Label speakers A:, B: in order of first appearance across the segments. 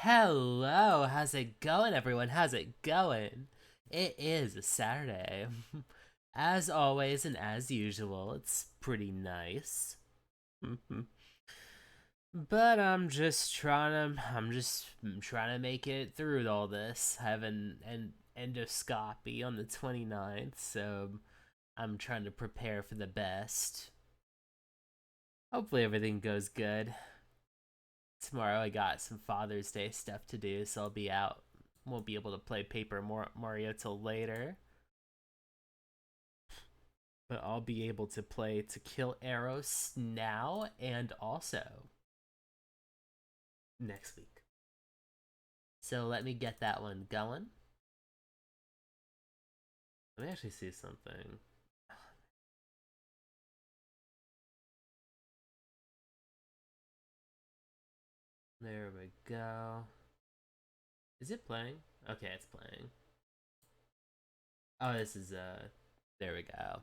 A: Hello, how's it going, everyone? How's it going? It is a Saturday. As always and as usual, it's pretty nice. But I'm trying to make it through all this. I have an endoscopy on the 29th, so I'm trying to prepare for the best. Hopefully everything goes good. Tomorrow I got some Father's Day stuff to do, so I'll be out. Won't be able to play Paper Mario till later, but I'll be able to play To Kill Eros now and also next week. So let me get that one going. Let me actually see something. There we go. Is it playing? Okay, it's playing. Oh, this is there we go.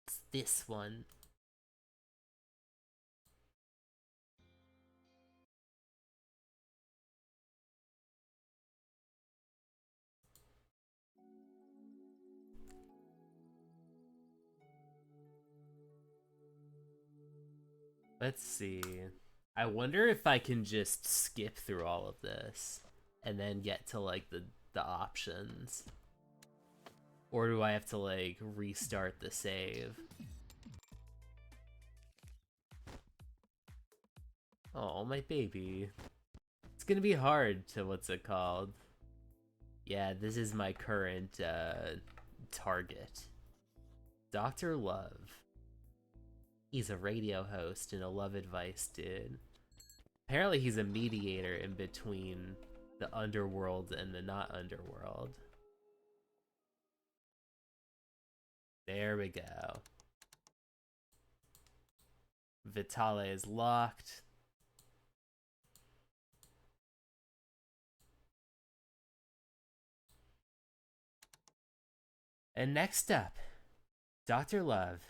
A: It's this one. Let's see. I wonder if I can just skip through all of this and then get to like the options. Or do I have to like restart the save? Oh, my baby. It's gonna be hard to what's it called? Yeah, this is my current target. Dr. Love. He's a radio host and a love advice dude. Apparently he's a mediator in between the underworld and the not underworld. There we go. Vitale is locked. And next up, Dr. Love.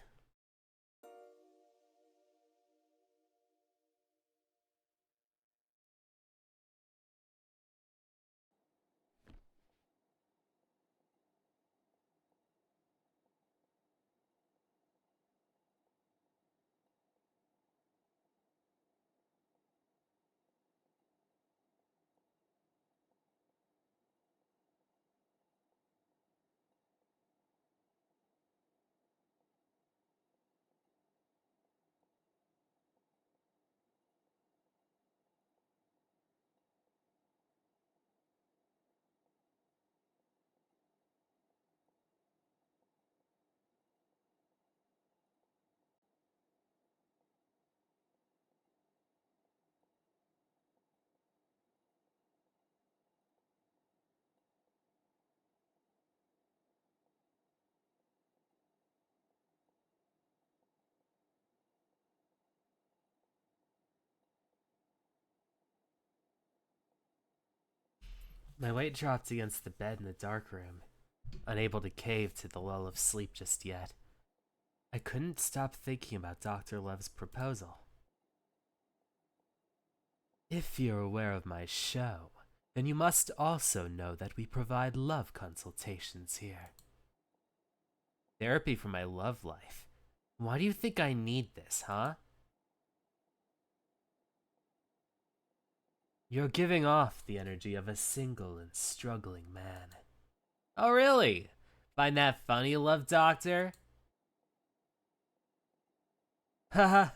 A: My weight dropped against the bed in the dark room, unable to cave to the lull of sleep just yet. I couldn't stop thinking about Dr. Love's proposal. If you're aware of my show, then you must also know that we provide love consultations here. Therapy for my love life. Why do you think I need this, huh? You're giving off the energy of a single and struggling man. Oh, really? Find that funny, love doctor? Haha,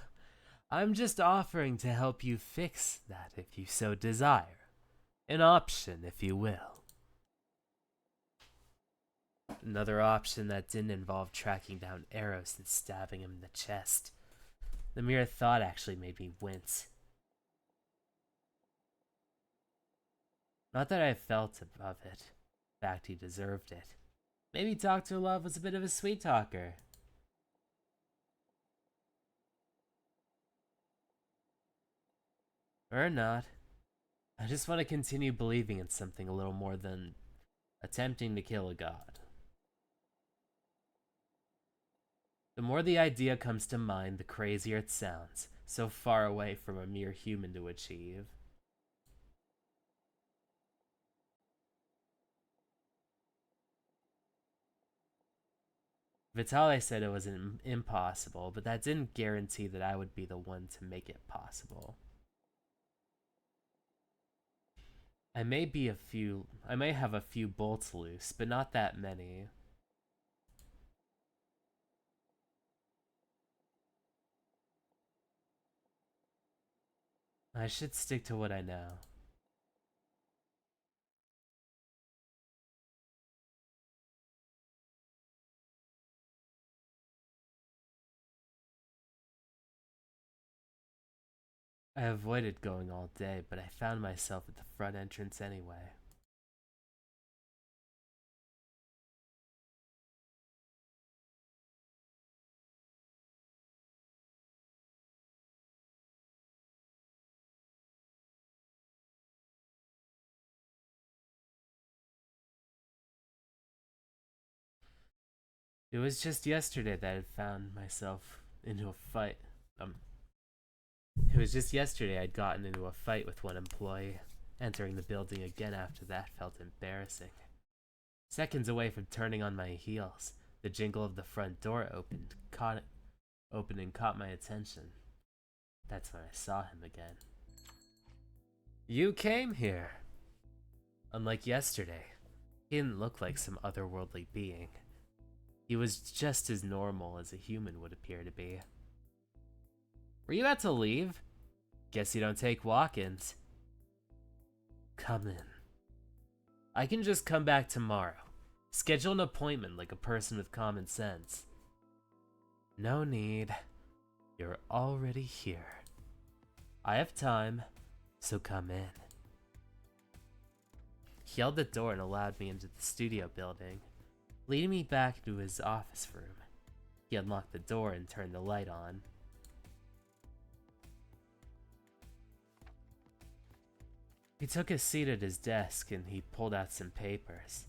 A: I'm just offering to help you fix that if you so desire. An option, if you will. Another option that didn't involve tracking down Eros and stabbing him in the chest. The mere thought actually made me wince. Not that I felt above it. In fact, he deserved it. Maybe Dr. Love was a bit of a sweet talker. Or not. I just want to continue believing in something a little more than attempting to kill a god. The more the idea comes to mind, the crazier it sounds, so far away from a mere human to achieve. Vitale said it was impossible, but that didn't guarantee that I would be the one to make it possible. I may have a few bolts loose, but not that many. I should stick to what I know. I avoided going all day, but I found myself at the front entrance anyway. It was just yesterday that I had found myself into a fight. Um, it was just yesterday I'd gotten into a fight with one employee. Entering the building again after that felt embarrassing. Seconds away from turning on my heels, the jingle of the front door opened and caught my attention. That's when I saw him again. You came here! Unlike yesterday, he didn't look like some otherworldly being. He was just as normal as a human would appear to be. Were you about to leave? Guess you don't take walk-ins. Come in. I can just come back tomorrow. Schedule an appointment like a person with common sense. No need. You're already here. I have time, so come in. He held the door and allowed me into the studio building, leading me back to his office room. He unlocked the door and turned the light on. He took a seat at his desk and he pulled out some papers.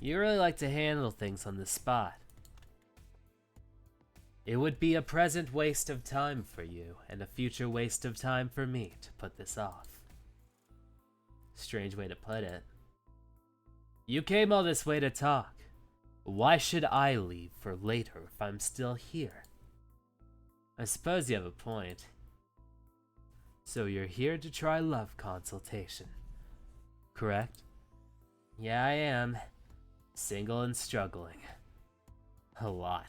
A: You really like to handle things on the spot. It would be a present waste of time for you and a future waste of time for me to put this off. Strange way to put it. You came all this way to talk. Why should I leave for later if I'm still here? I suppose you have a point. So you're here to try love consultation, correct? Yeah, I am. Single and struggling. A lot.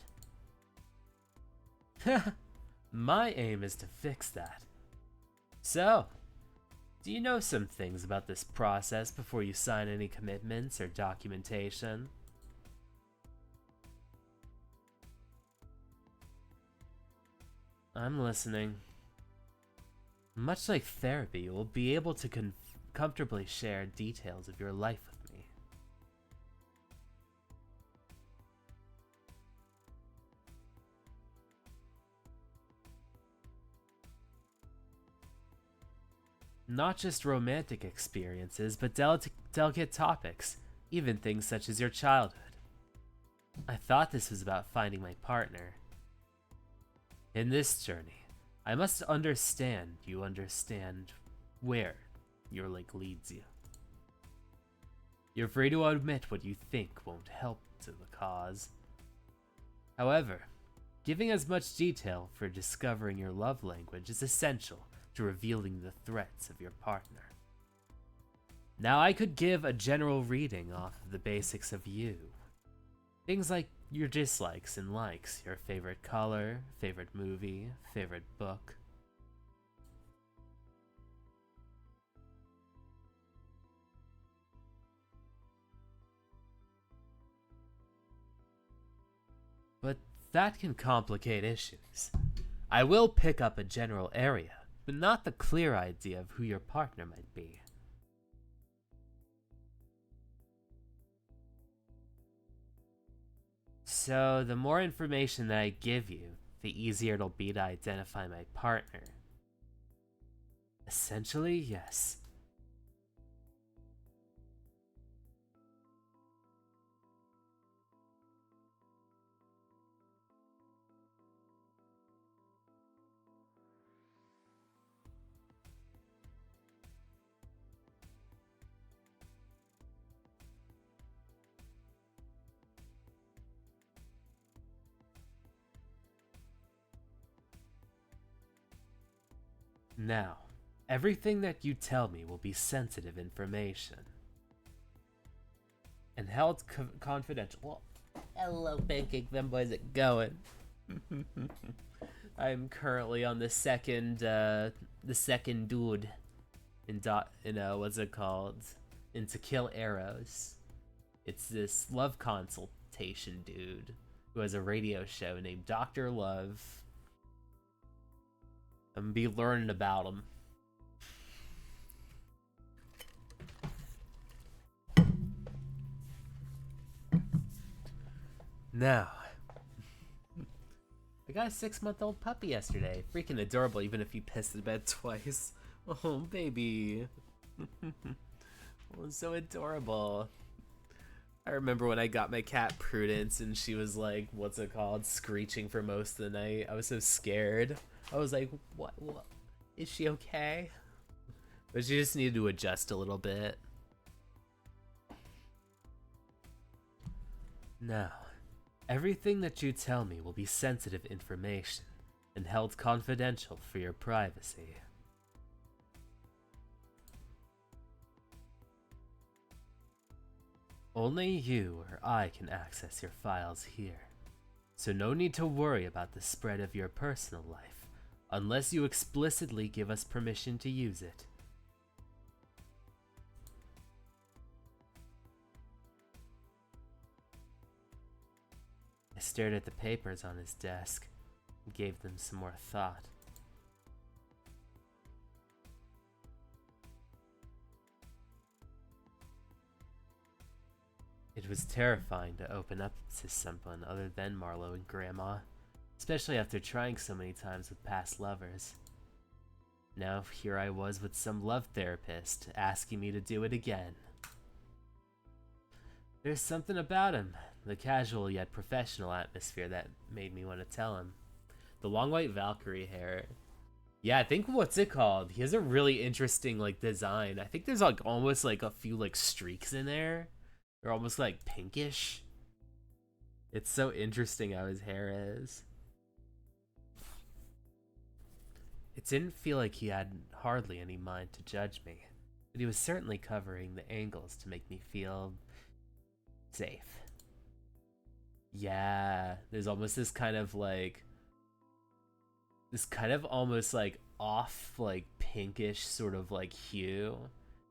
A: My aim is to fix that. So, do you know some things about this process before you sign any commitments or documentation? I'm listening. Much like therapy, you will be able to comfortably share details of your life with me. Not just romantic experiences, but delicate topics, even things such as your childhood. I thought this was about finding my partner. In this journey, I must understand you understand where your link leads you. You're free to admit what you think won't help to the cause. However, giving as much detail for discovering your love language is essential to revealing the threats of your partner. Now, I could give a general reading off of the basics of you. Things like your dislikes and likes, your favorite color, favorite movie, favorite book. But that can complicate issues. I will pick up a general area, but not the clear idea of who your partner might be. So, the more information that I give you, the easier it'll be to identify my partner. Essentially, yes. Now, everything that you tell me will be sensitive information and held confidential. Well, hello, Pancake. Them boys are going. I'm currently on the second dude in what's it called? In To Kill Eros. It's this love consultation dude who has a radio show named Dr. Love. I'm gonna be learning about him. Now, I got a 6-month-old puppy yesterday. Freaking adorable, even if he pissed the bed twice. Oh, baby. Oh, so adorable. I remember when I got my cat Prudence and she was like, what's it called? Screeching for most of the night. I was so scared. I was like, what? Is she okay? But she just needed to adjust a little bit. Now, everything that you tell me will be sensitive information and held confidential for your privacy. Only you or I can access your files here, so no need to worry about the spread of your personal life, unless you explicitly give us permission to use it. I stared at the papers on his desk and gave them some more thought. It was terrifying to open up to someone other than Marlowe and Grandma, especially after trying so many times with past lovers. Now here I was with some love therapist asking me to do it again. There's something about him, the casual yet professional atmosphere, that made me want to tell him. The long white Valkyrie hair. Yeah, I think what's it called? He has a really interesting like design. I think there's like almost like a few like streaks in there. They're almost like pinkish. It's so interesting how his hair is. It didn't feel like he had hardly any mind to judge me, but he was certainly covering the angles to make me feel safe. Yeah, there's almost this kind of almost like off like pinkish sort of like hue.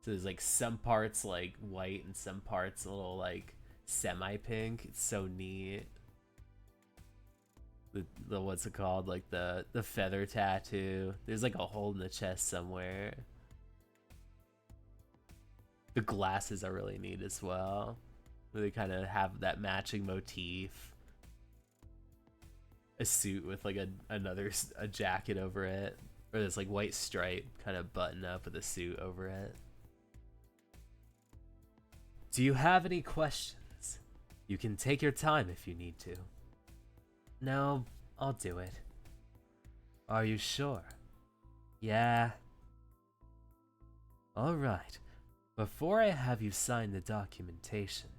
A: So there's like some parts like white and some parts a little like semi-pink. It's so neat. The what's it called? Like the feather tattoo. There's like a hole in the chest somewhere. The glasses are really neat as well. They kind of have that matching motif. A suit with like a jacket over it, or this like white stripe kind of button up with a suit over it. Do you have any questions? You can take your time if you need to. No, I'll do it. Are you sure? Yeah. Alright, before I have you sign the documentation,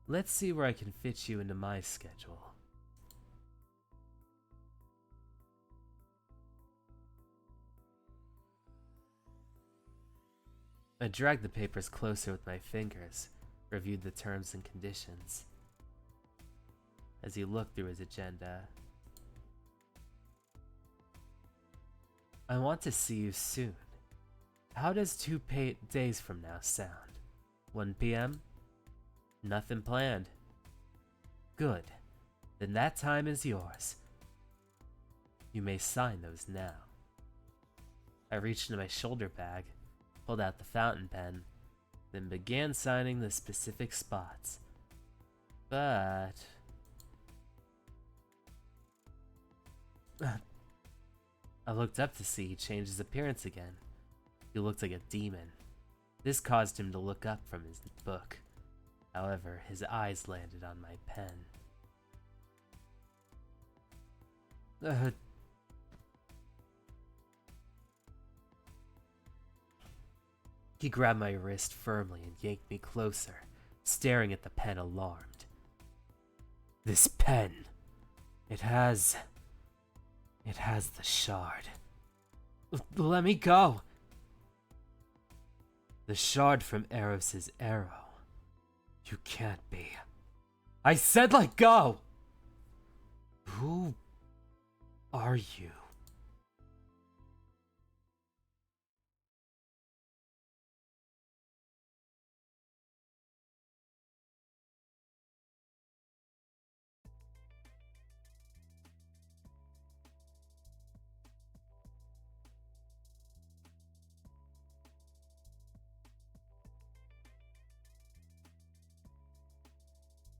A: let's see where I can fit you into my schedule. I dragged the papers closer with my fingers, reviewed the terms and conditions. As he looked through his agenda, I want to see you soon. How does 2 days from now sound? 1 p.m.? Nothing planned. Good. Then that time is yours. You may sign those now. I reached into my shoulder bag, pulled out the fountain pen, then began signing the specific spots. But I looked up to see he changed his appearance again. He looked like a demon. This caused him to look up from his book. However, his eyes landed on my pen. He grabbed my wrist firmly and yanked me closer, staring at the pen alarmed. This pen, it has the shard. Let me go! The shard from Eros' arrow. You can't be. I said let go! Who are you?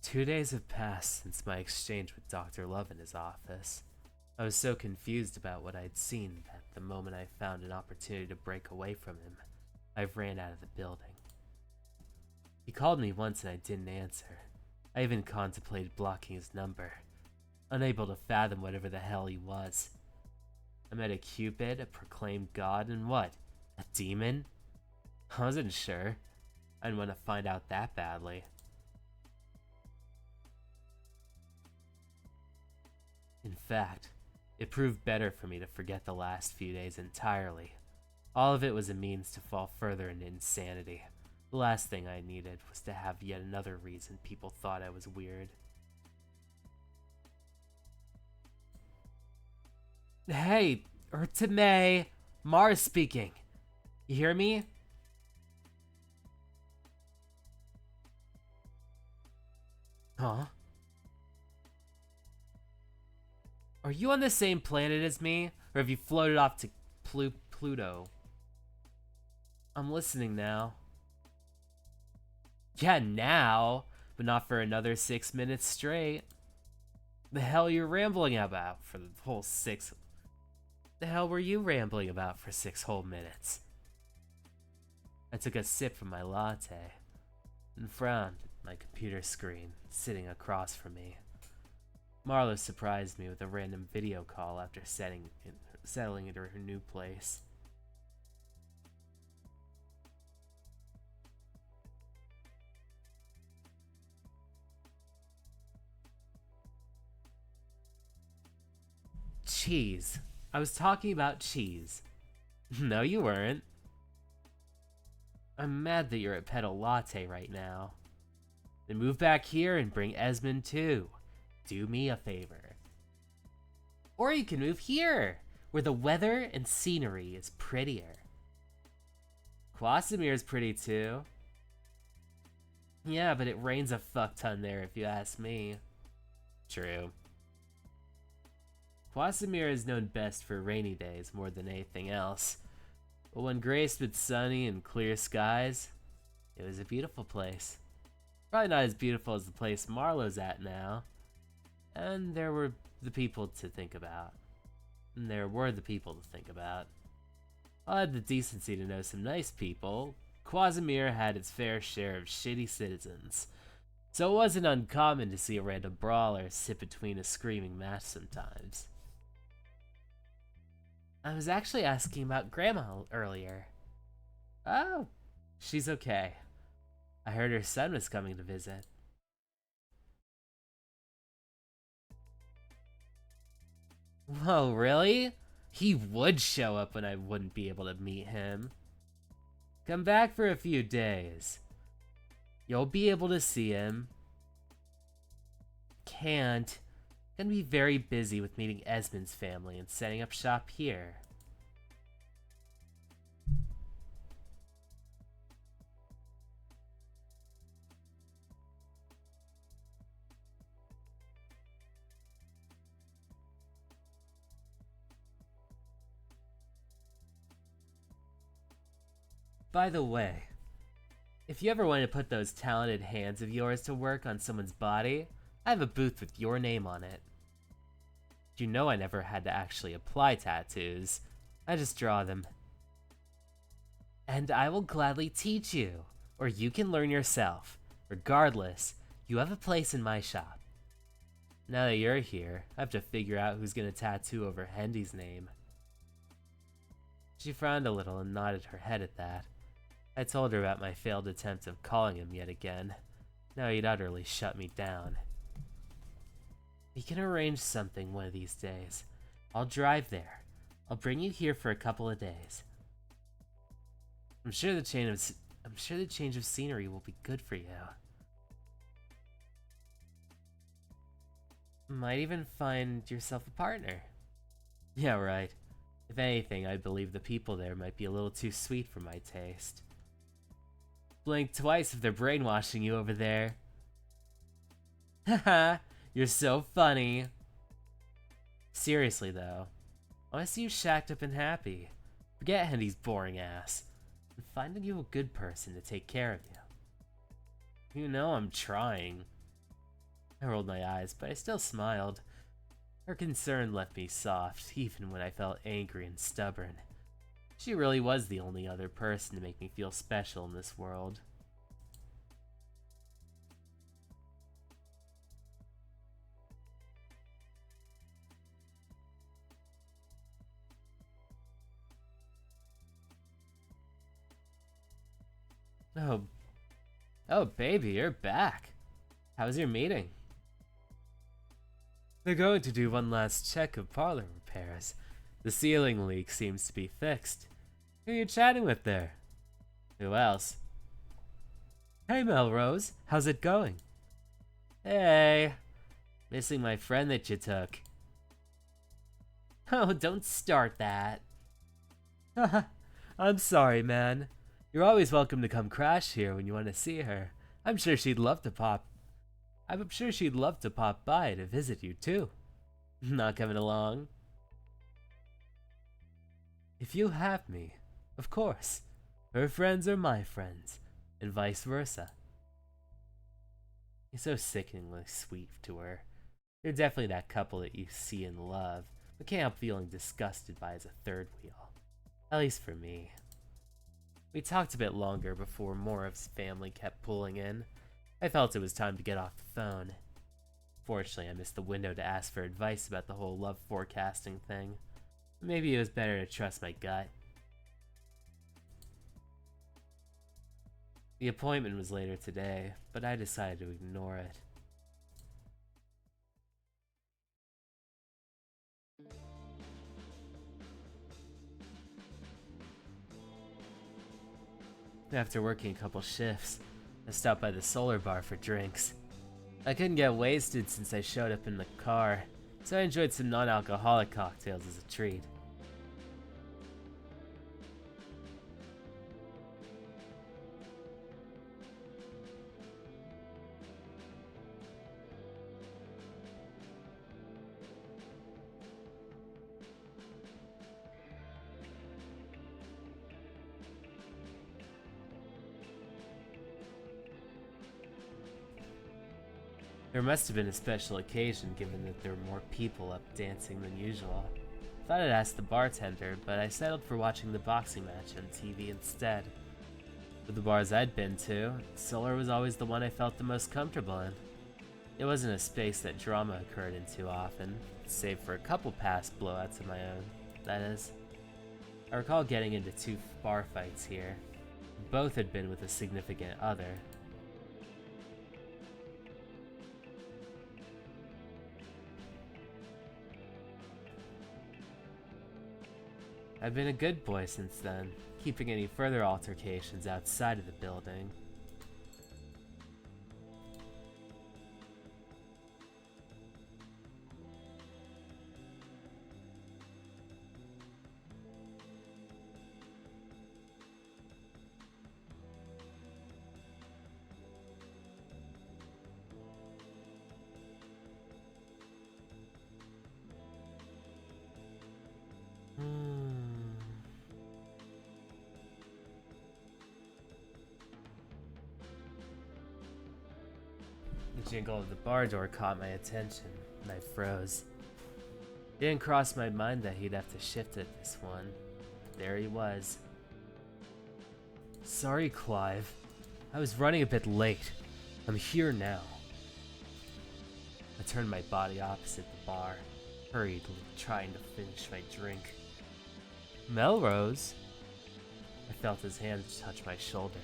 A: Two days have passed since my exchange with Dr. Love in his office. I was so confused about what I'd seen that the moment I found an opportunity to break away from him, I ran out of the building. He called me once and I didn't answer. I even contemplated blocking his number, unable to fathom whatever the hell he was. I met a Cupid, a proclaimed god, and what? A demon? I wasn't sure. I didn't want to find out that badly. In fact, it proved better for me to forget the last few days entirely. All of it was a means to fall further into insanity. The last thing I needed was to have yet another reason people thought I was weird. Hey, Urtame, Mars speaking. You hear me? Huh? Are you on the same planet as me? Or have you floated off to Pluto? I'm listening now. Yeah, now, but not for another 6 minutes straight. The hell you're rambling about for the whole 6... The hell were you rambling about for 6 whole minutes? I took a sip from my latte and frowned at my computer screen sitting across from me. Marlo surprised me with a random video call after settling into her new place. Cheese. I was talking about cheese. No, you weren't. I'm mad that you're at Pedal Latte right now. Then move back here and bring Esmond too. Do me a favor. Or you can move here, where the weather and scenery is prettier. Quasimir's pretty too. Yeah, but it rains a fuck ton there if you ask me. True. Quasimir is known best for rainy days more than anything else. But when graced with sunny and clear skies, it was a beautiful place. Probably not as beautiful as the place Marlo's at now. And there were the people to think about. I had the decency to know some nice people. Quasimir had its fair share of shitty citizens. So it wasn't uncommon to see a random brawler sit between a screaming match sometimes. I was actually asking about Grandma earlier. Oh, she's okay. I heard her son was coming to visit. Whoa, really? He would show up when I wouldn't be able to meet him. Come back for a few days. You'll be able to see him. Can't. Gonna be very busy with meeting Esmond's family and setting up shop here. By the way, if you ever want to put those talented hands of yours to work on someone's body, I have a booth with your name on it. You know I never had to actually apply tattoos. I just draw them. And I will gladly teach you, or you can learn yourself. Regardless, you have a place in my shop. Now that you're here, I have to figure out who's gonna tattoo over Hendy's name. She frowned a little and nodded her head at that. I told her about my failed attempt of calling him yet again. Now he'd utterly shut me down. We can arrange something one of these days. I'll drive there. I'll bring you here for a couple of days. I'm sure the change of scenery will be good for you. Might even find yourself a partner. Yeah, right. If anything, I believe the people there might be a little too sweet for my taste. Blink twice if they're brainwashing you over there. Haha, you're so funny. Seriously though, I want to see you shacked up and happy. Forget Hendy's boring ass. I'm finding you a good person to take care of you. You know I'm trying. I rolled my eyes, but I still smiled. Her concern left me soft, even when I felt angry and stubborn. She really was the only other person to make me feel special in this world. Oh, baby, you're back. How was your meeting? They're going to do one last check of parlor repairs. The ceiling leak seems to be fixed. Who are you chatting with there? Who else? Hey, Melrose. How's it going? Hey. Missing my friend that you took. Oh, don't start that. I'm sorry, man. You're always welcome to come crash here when you want to see her. I'm sure she'd love to pop by to visit you too. Not coming along? If you have me, of course. Her friends are my friends, and vice versa. He's so sickeningly sweet to her. They're definitely that couple that you see and love, but can't help feeling disgusted by as a third wheel. At least for me. We talked a bit longer before more of his family kept pulling in. I felt it was time to get off the phone. Fortunately, I missed the window to ask for advice about the whole love forecasting thing. Maybe it was better to trust my gut. The appointment was later today, but I decided to ignore it. After working a couple shifts, I stopped by the Solar Bar for drinks. I couldn't get wasted since I showed up in the car, so I enjoyed some non-alcoholic cocktails as a treat. There must have been a special occasion given that there were more people up dancing than usual. Thought I'd ask the bartender, but I settled for watching the boxing match on TV instead. With the bars I'd been to, Solar was always the one I felt the most comfortable in. It wasn't a space that drama occurred in too often, save for a couple past blowouts of my own, that is. I recall getting into 2 bar fights here. Both had been with a significant other. I've been a good boy since then, keeping any further altercations outside of the building. The jingle of the bar door caught my attention, and I froze. It didn't cross my mind that he'd have to shift at this one. There he was. Sorry, Clive. I was running a bit late. I'm here now. I turned my body opposite the bar, hurriedly trying to finish my drink. Melrose? I felt his hand touch my shoulder,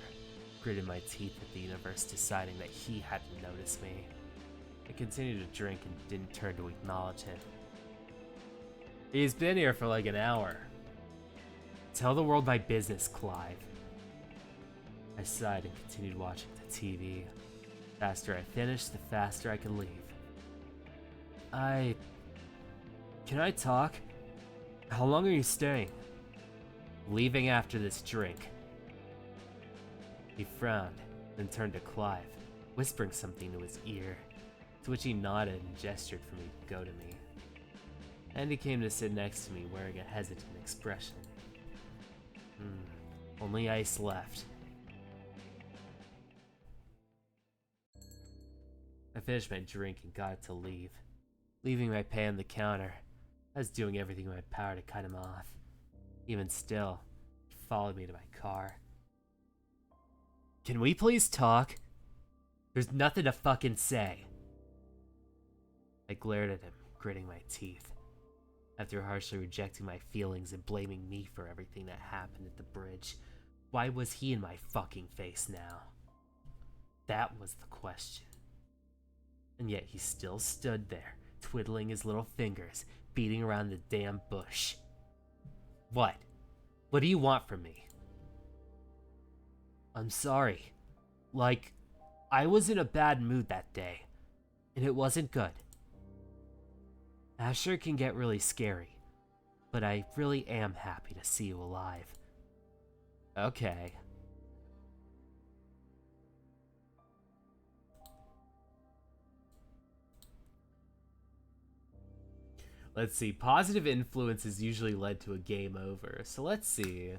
A: gritted my teeth at the universe deciding that he hadn't noticed me. I continued to drink and didn't turn to acknowledge him. He's been here for like an hour. Tell the world my business, Clive. I sighed and continued watching the TV. The faster I finished, the faster I could leave. Can I talk? How long are you staying? Leaving after this drink. He frowned, then turned to Clive, whispering something to his ear, to which he nodded and gestured for me to go to me. And he came to sit next to me wearing a hesitant expression. Only ice left. I finished my drink and got to leave, leaving my pay on the counter. I was doing everything in my power to cut him off. Even still, he followed me to my car. Can we please talk? There's nothing to fucking say. I glared at him, gritting my teeth. After harshly rejecting my feelings and blaming me for everything that happened at the bridge, why was he in my fucking face now? That was the question. And yet he still stood there, twiddling his little fingers, beating around the damn bush. What? What do you want from me? I'm sorry. Like, I was in a bad mood that day, and it wasn't good. Asher can get really scary, but I really am happy to see you alive. Okay. Let's see. Positive influences usually led to a game over, so let's see.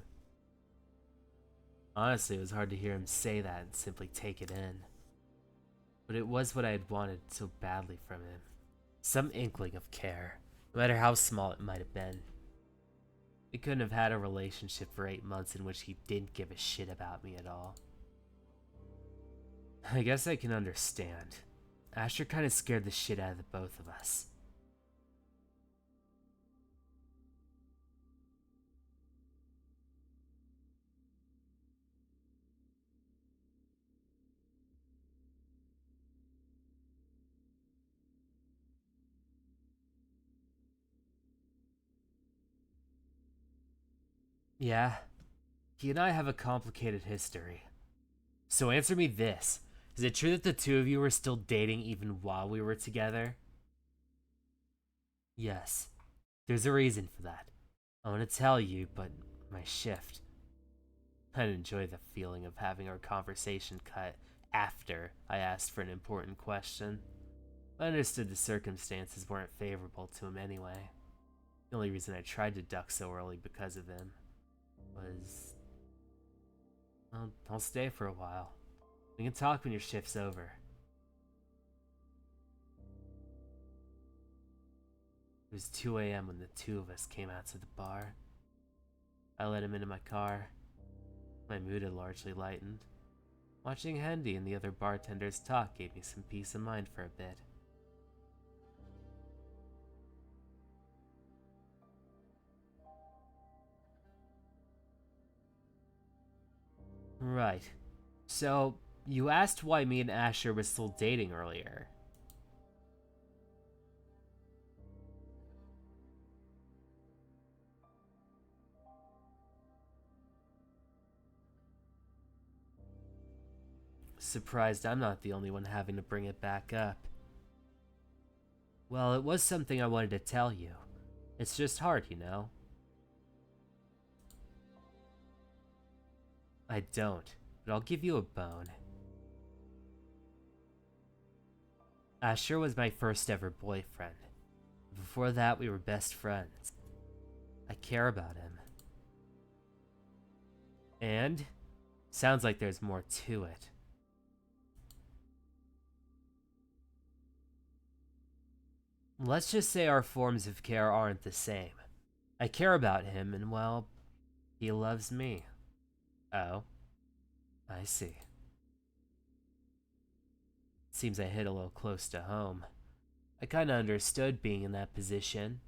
A: Honestly, it was hard to hear him say that and simply take it in. But it was what I had wanted so badly from him. Some inkling of care, no matter how small it might have been. We couldn't have had a relationship for 8 months in which he didn't give a shit about me at all. I guess I can understand. Asher kind of scared the shit out of the both of us. Yeah, he and I have a complicated history. So answer me this. Is it true that the two of you were still dating even while we were together? Yes. There's a reason for that. I want to tell you, but my shift. I'd enjoy the feeling of having our conversation cut after I asked for an important question. I understood the circumstances weren't favorable to him anyway. The only reason I tried to duck so early because of him was... Well, I'll stay for a while. We can talk when your shift's over. It was 2 a.m. when the two of us came out to the bar. I let him into my car. My mood had largely lightened. Watching Hendy and the other bartenders talk gave me some peace of mind for a bit. Right. So, you asked why me and Asher were still dating earlier. Surprised I'm not the only one having to bring it back up. Well, it was something I wanted to tell you. It's just hard, you know? I don't, but I'll give you a bone. Asher was my first ever boyfriend. Before that, we were best friends. I care about him. And? Sounds like there's more to it. Let's just say our forms of care aren't the same. I care about him, and well, he loves me. Oh, I see. Seems I hit a little close to home. I kinda understood being in that position.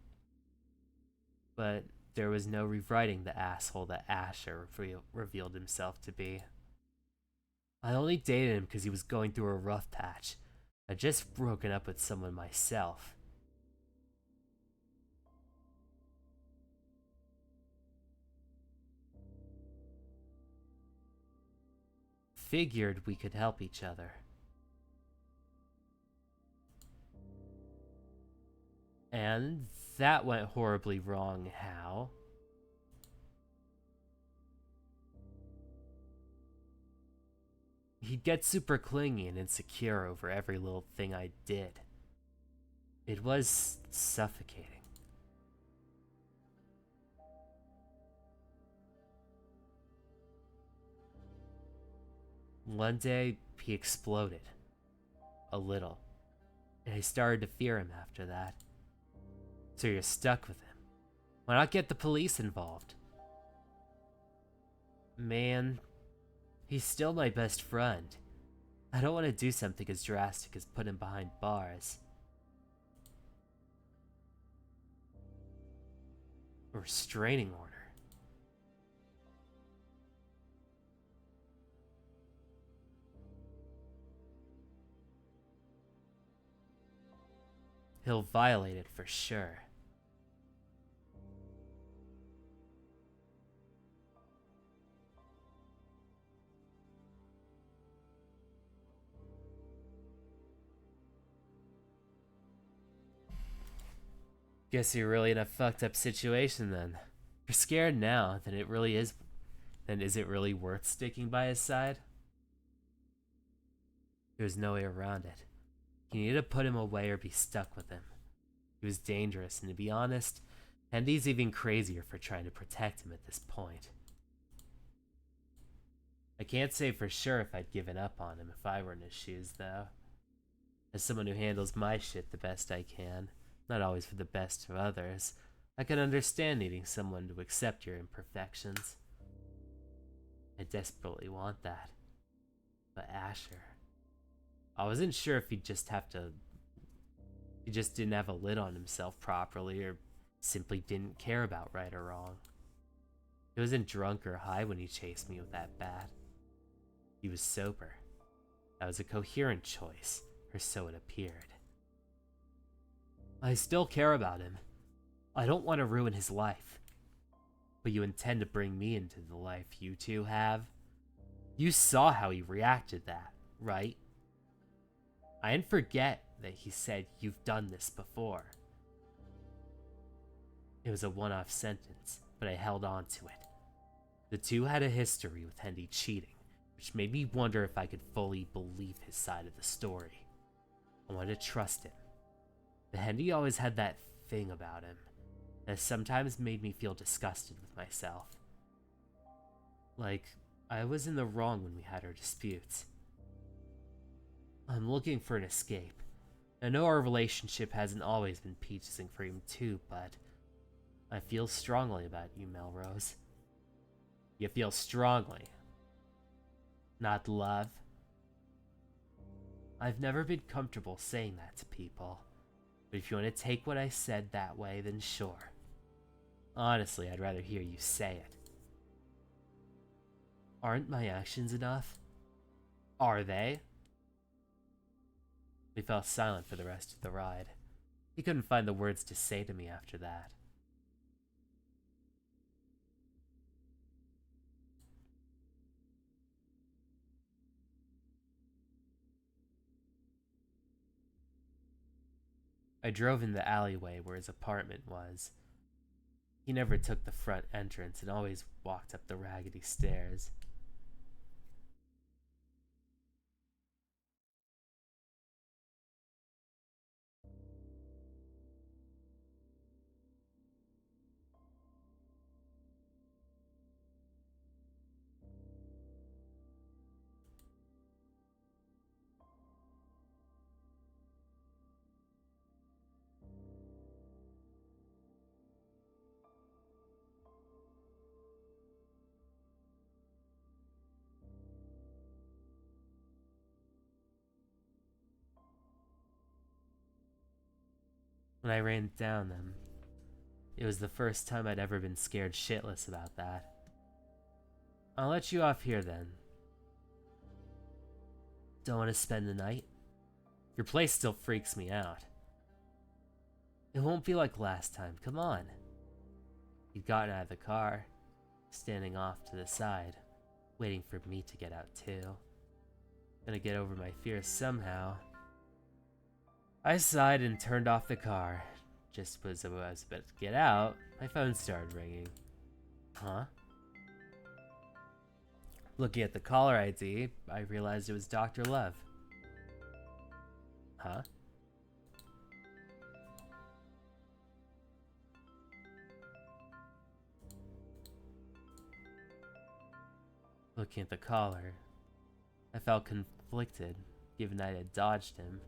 A: But there was no rewriting the asshole that Asher revealed himself to be. I only dated him because he was going through a rough patch. I'd just broken up with someone myself. figured we could help each other. And that went horribly wrong. How? He'd get super clingy and insecure over every little thing I did. It was suffocating. One day, he exploded. A little. And I started to fear him after that. So you're stuck with him. Why not get the police involved? Man, he's still my best friend. I don't want to do something as drastic as put him behind bars. A restraining order. He'll violate it for sure. Guess you're really in a fucked up situation then. If you're scared now, then is it really worth sticking by his side? There's no way around it. You need to put him away or be stuck with him. He was dangerous, and to be honest, Hendy's even crazier for trying to protect him at this point. I can't say for sure if I'd given up on him if I were in his shoes, though. As someone who handles my shit the best I can, not always for the best of others, I can understand needing someone to accept your imperfections. I desperately want that. But Asher... I wasn't sure if he just didn't have a lid on himself properly or simply didn't care about right or wrong. He wasn't drunk or high when he chased me with that bat. He was sober. That was a coherent choice, or so it appeared. I still care about him. I don't want to ruin his life. But you intend to bring me into the life you two have? You saw how he reacted that, right? I didn't forget that he said, "You've done this before." It was a one-off sentence, but I held on to it. The two had a history with Hendy cheating, which made me wonder if I could fully believe his side of the story. I wanted to trust him. But Hendy always had that thing about him that sometimes made me feel disgusted with myself. Like, I was in the wrong when we had our disputes. I'm looking for an escape. I know our relationship hasn't always been peaches and cream too, but I feel strongly about you, Melrose. You feel strongly. Not love. I've never been comfortable saying that to people, but if you want to take what I said that way, then sure. Honestly, I'd rather hear you say it. Aren't my actions enough? Are they? We fell silent for the rest of the ride. He couldn't find the words to say to me after that. I drove in the alleyway where his apartment was. He never took the front entrance and always walked up the raggedy stairs. When I ran down them, it was the first time I'd ever been scared shitless about that. I'll let you off here then. Don't want to spend the night? Your place still freaks me out. It won't be like last time, come on. He'd gotten out of the car, standing off to the side, waiting for me to get out too. Gonna get over my fears somehow. I sighed and turned off the car. Just as I was about to get out, my phone started ringing. Huh? Looking at the caller ID, I realized it was Dr. Love. Huh? Looking at the caller, I felt conflicted, given I had dodged him.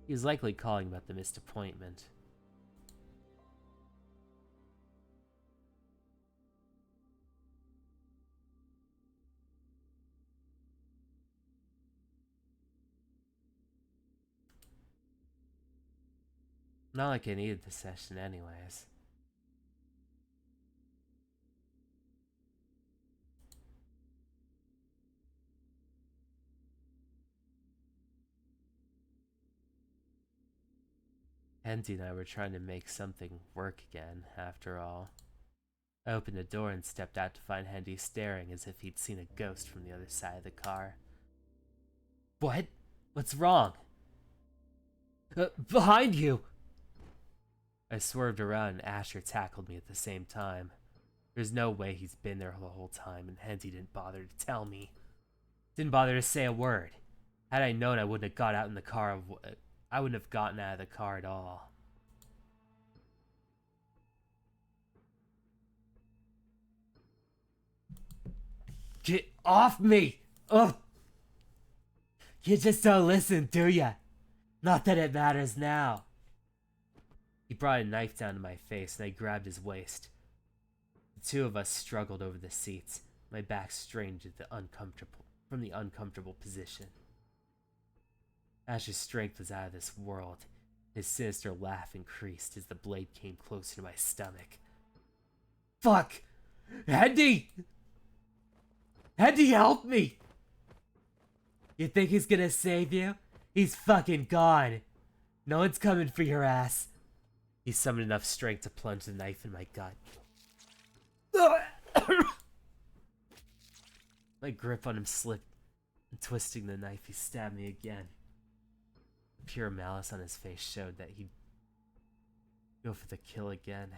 A: He was likely calling about the missed appointment. Not like I needed the session anyways. Andy and I were trying to make something work again, after all. I opened the door and stepped out to find Hendy staring as if he'd seen a ghost from the other side of the car. What? What's wrong? Behind you! I swerved around and Asher tackled me at the same time. There's no way he's been there the whole time and Hendy didn't bother to tell me. Didn't bother to say a word. Had I known, I wouldn't have got out in the car. I wouldn't have gotten out of the car at all. Get off me! Ugh! You just don't listen, do ya? Not that it matters now. He brought a knife down to my face and I grabbed his waist. The two of us struggled over the seats, my back strained from the uncomfortable position. Ash's strength was out of this world. His sinister laugh increased as the blade came closer to my stomach. Fuck! Hendy! Hendy, help me! You think he's gonna save you? He's fucking gone. No one's coming for your ass. He summoned enough strength to plunge the knife in my gut. My grip on him slipped, and twisting the knife, he stabbed me again. The pure malice on his face showed that he'd go for the kill again.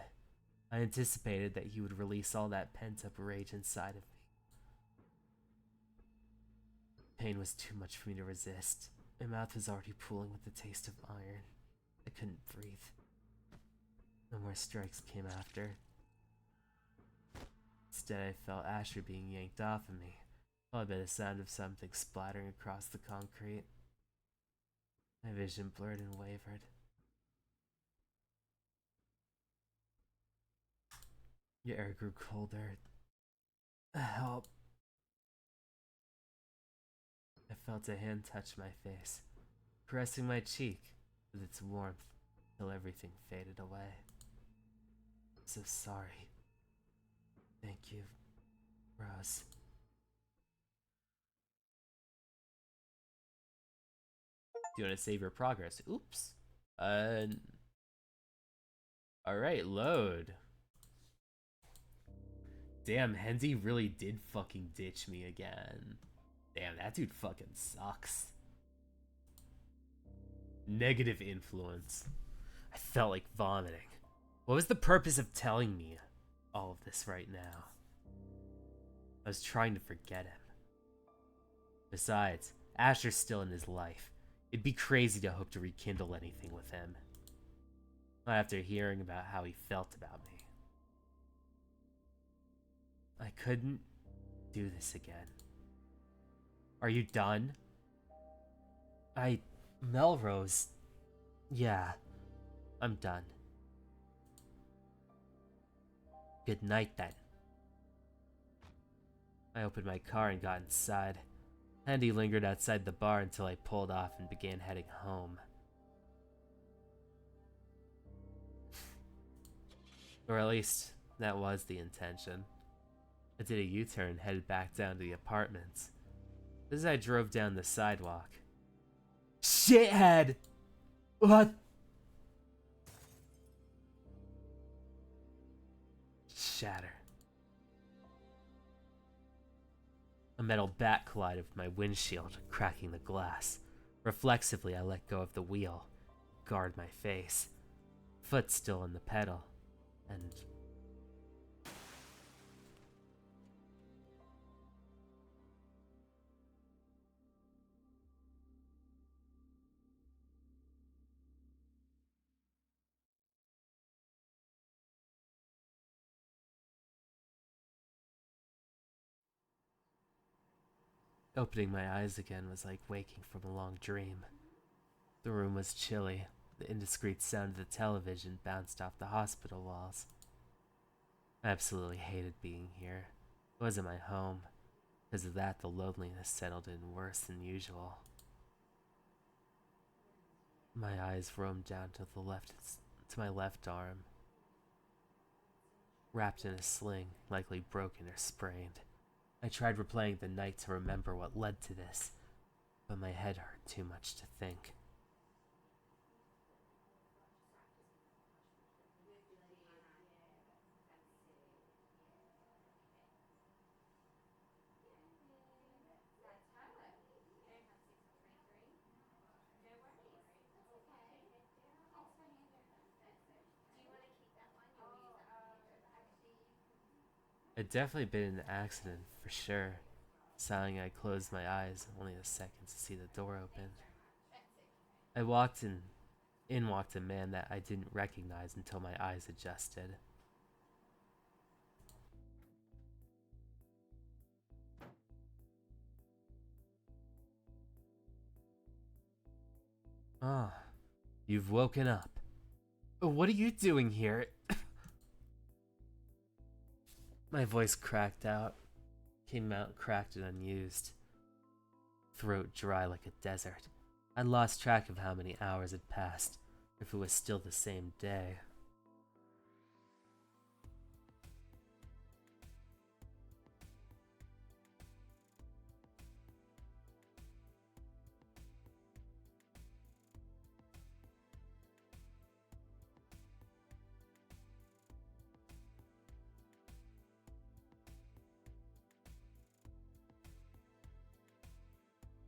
A: I anticipated that he would release all that pent-up rage inside of me. Pain was too much for me to resist. My mouth was already pooling with the taste of iron. I couldn't breathe. No more strikes came after. Instead, I felt Asher being yanked off of me, followed by the sound of something splattering across the concrete. My vision blurred and wavered. The air grew colder. Help. I felt a hand touch my face, caressing my cheek with its warmth till everything faded away. I'm so sorry. Thank you, Rose. Do you want to save your progress? Oops. Alright, load. Damn, Hendy really did fucking ditch me again. Damn, that dude fucking sucks. Negative influence. I felt like vomiting. What was the purpose of telling me all of this right now? I was trying to forget him. Besides, Asher's still in his life. It'd be crazy to hope to rekindle anything with him. Not after hearing about how he felt about me. I couldn't do this again. Are you done? Melrose. Yeah, I'm done. Good night then. I opened my car and got inside. Andy lingered outside the bar until I pulled off and began heading home. Or at least, that was the intention. I did a U-turn and headed back down to the apartments. As I drove down the sidewalk. Shithead! What? Shatter. A metal bat collided with my windshield, cracking the glass. Reflexively, I let go of the wheel, guard my face, foot still on the pedal, and opening my eyes again was like waking from a long dream. The room was chilly. The indiscreet sound of the television bounced off the hospital walls. I absolutely hated being here. It wasn't my home. Because of that, the loneliness settled in worse than usual. My eyes roamed down to my left arm, wrapped in a sling, likely broken or sprained. I tried replaying the night to remember what led to this, but my head hurt too much to think. It'd definitely been an accident, for sure. Sighing, I closed my eyes, only a second to see the door open. I walked in walked a man that I didn't recognize until my eyes adjusted. Ah, you've woken up. What are you doing here? My voice cracked out, came out cracked and unused, throat dry like a desert. I'd lost track of how many hours had passed, if it was still the same day.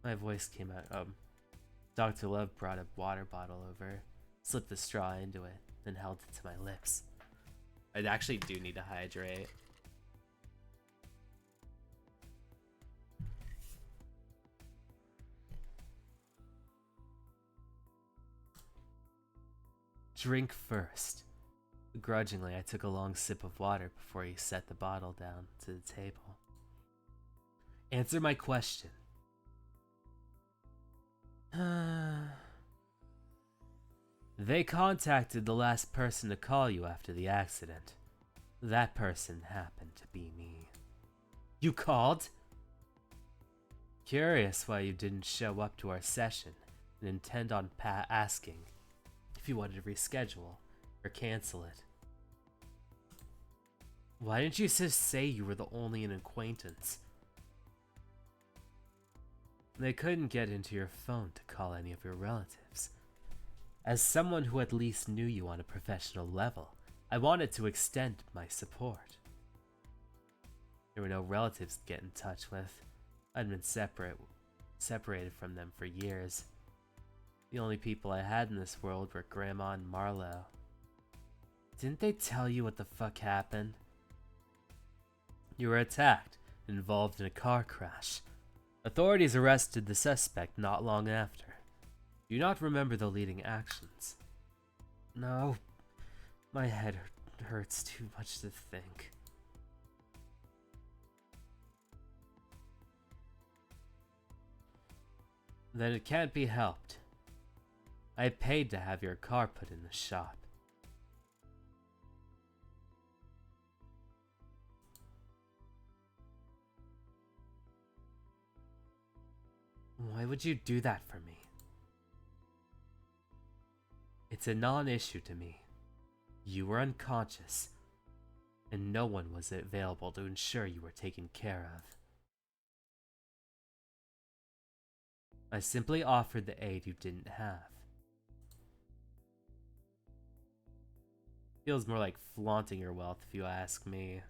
A: My voice came out. Dr. Love brought a water bottle over, slipped the straw into it, then held it to my lips. I actually do need to hydrate. Drink first. Begrudgingly, I took a long sip of water before he set the bottle down to the table. Answer my question. They contacted the last person to call you after the accident. That person happened to be me. You called? Curious why you didn't show up to our session and intend on asking if you wanted to reschedule or cancel it. Why didn't you just say you were the only an acquaintance? They couldn't get into your phone to call any of your relatives. As someone who at least knew you on a professional level, I wanted to extend my support. There were no relatives to get in touch with. I'd been separated from them for years. The only people I had in this world were Grandma and Marlowe. Didn't they tell you what the fuck happened? You were attacked, involved in a car crash. Authorities arrested the suspect not long after. Do you not remember the leading actions? No, my head hurts too much to think. Then it can't be helped. I paid to have your car put in the shop. Why would you do that for me? It's a non-issue to me. You were unconscious, and no one was available to ensure you were taken care of. I simply offered the aid you didn't have. Feels more like flaunting your wealth if you ask me.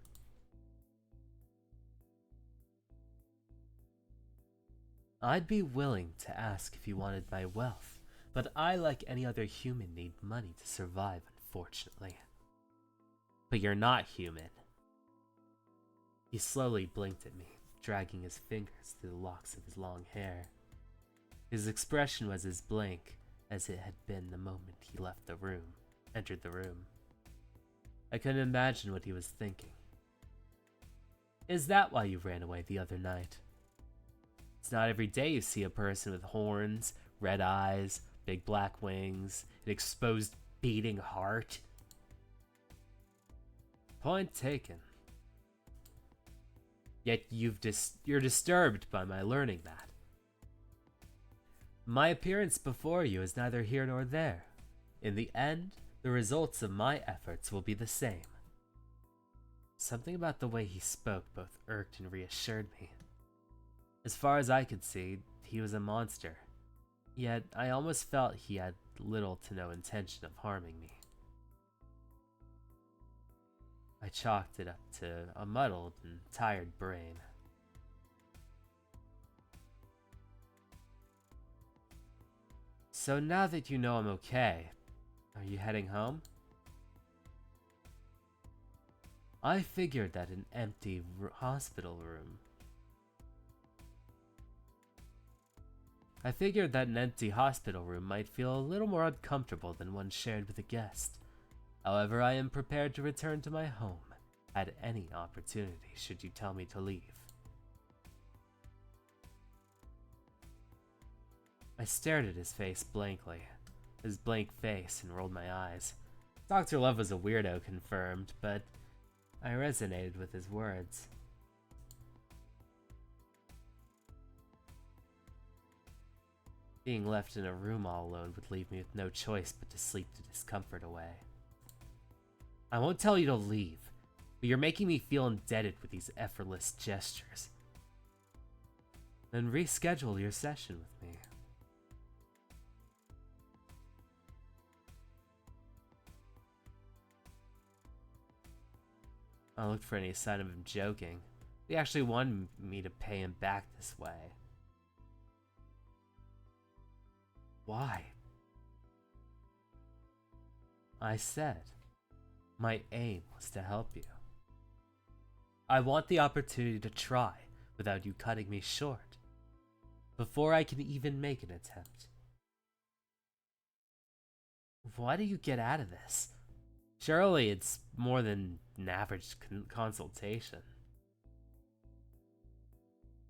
A: I'd be willing to ask if you wanted my wealth, but I, like any other human, need money to survive, unfortunately. But you're not human. He slowly blinked at me, dragging his fingers through the locks of his long hair. His expression was as blank as it had been the moment he entered the room. I couldn't imagine what he was thinking. Is that why you ran away the other night? It's not every day you see a person with horns, red eyes, big black wings, an exposed beating heart. Point taken. Yet you're disturbed by my learning that. My appearance before you is neither here nor there. In the end, the results of my efforts will be the same. Something about the way he spoke both irked and reassured me. As far as I could see, he was a monster. Yet I almost felt he had little to no intention of harming me. I chalked it up to a muddled and tired brain. So now that you know I'm okay, are you heading home? I figured that an empty hospital room might feel a little more uncomfortable than one shared with a guest. However, I am prepared to return to my home at any opportunity should you tell me to leave. I stared at his face blankly, his blank face, and rolled my eyes. Dr. Love was a weirdo, confirmed, but I resonated with his words. Being left in a room all alone would leave me with no choice but to sleep the discomfort away. I won't tell you to leave, but you're making me feel indebted with these effortless gestures. Then reschedule your session with me. I looked for any sign of him joking. He actually wanted me to pay him back this way. Why? I said, my aim was to help you. I want the opportunity to try without you cutting me short, before I can even make an attempt. What do you get out of this? Surely it's more than an average consultation.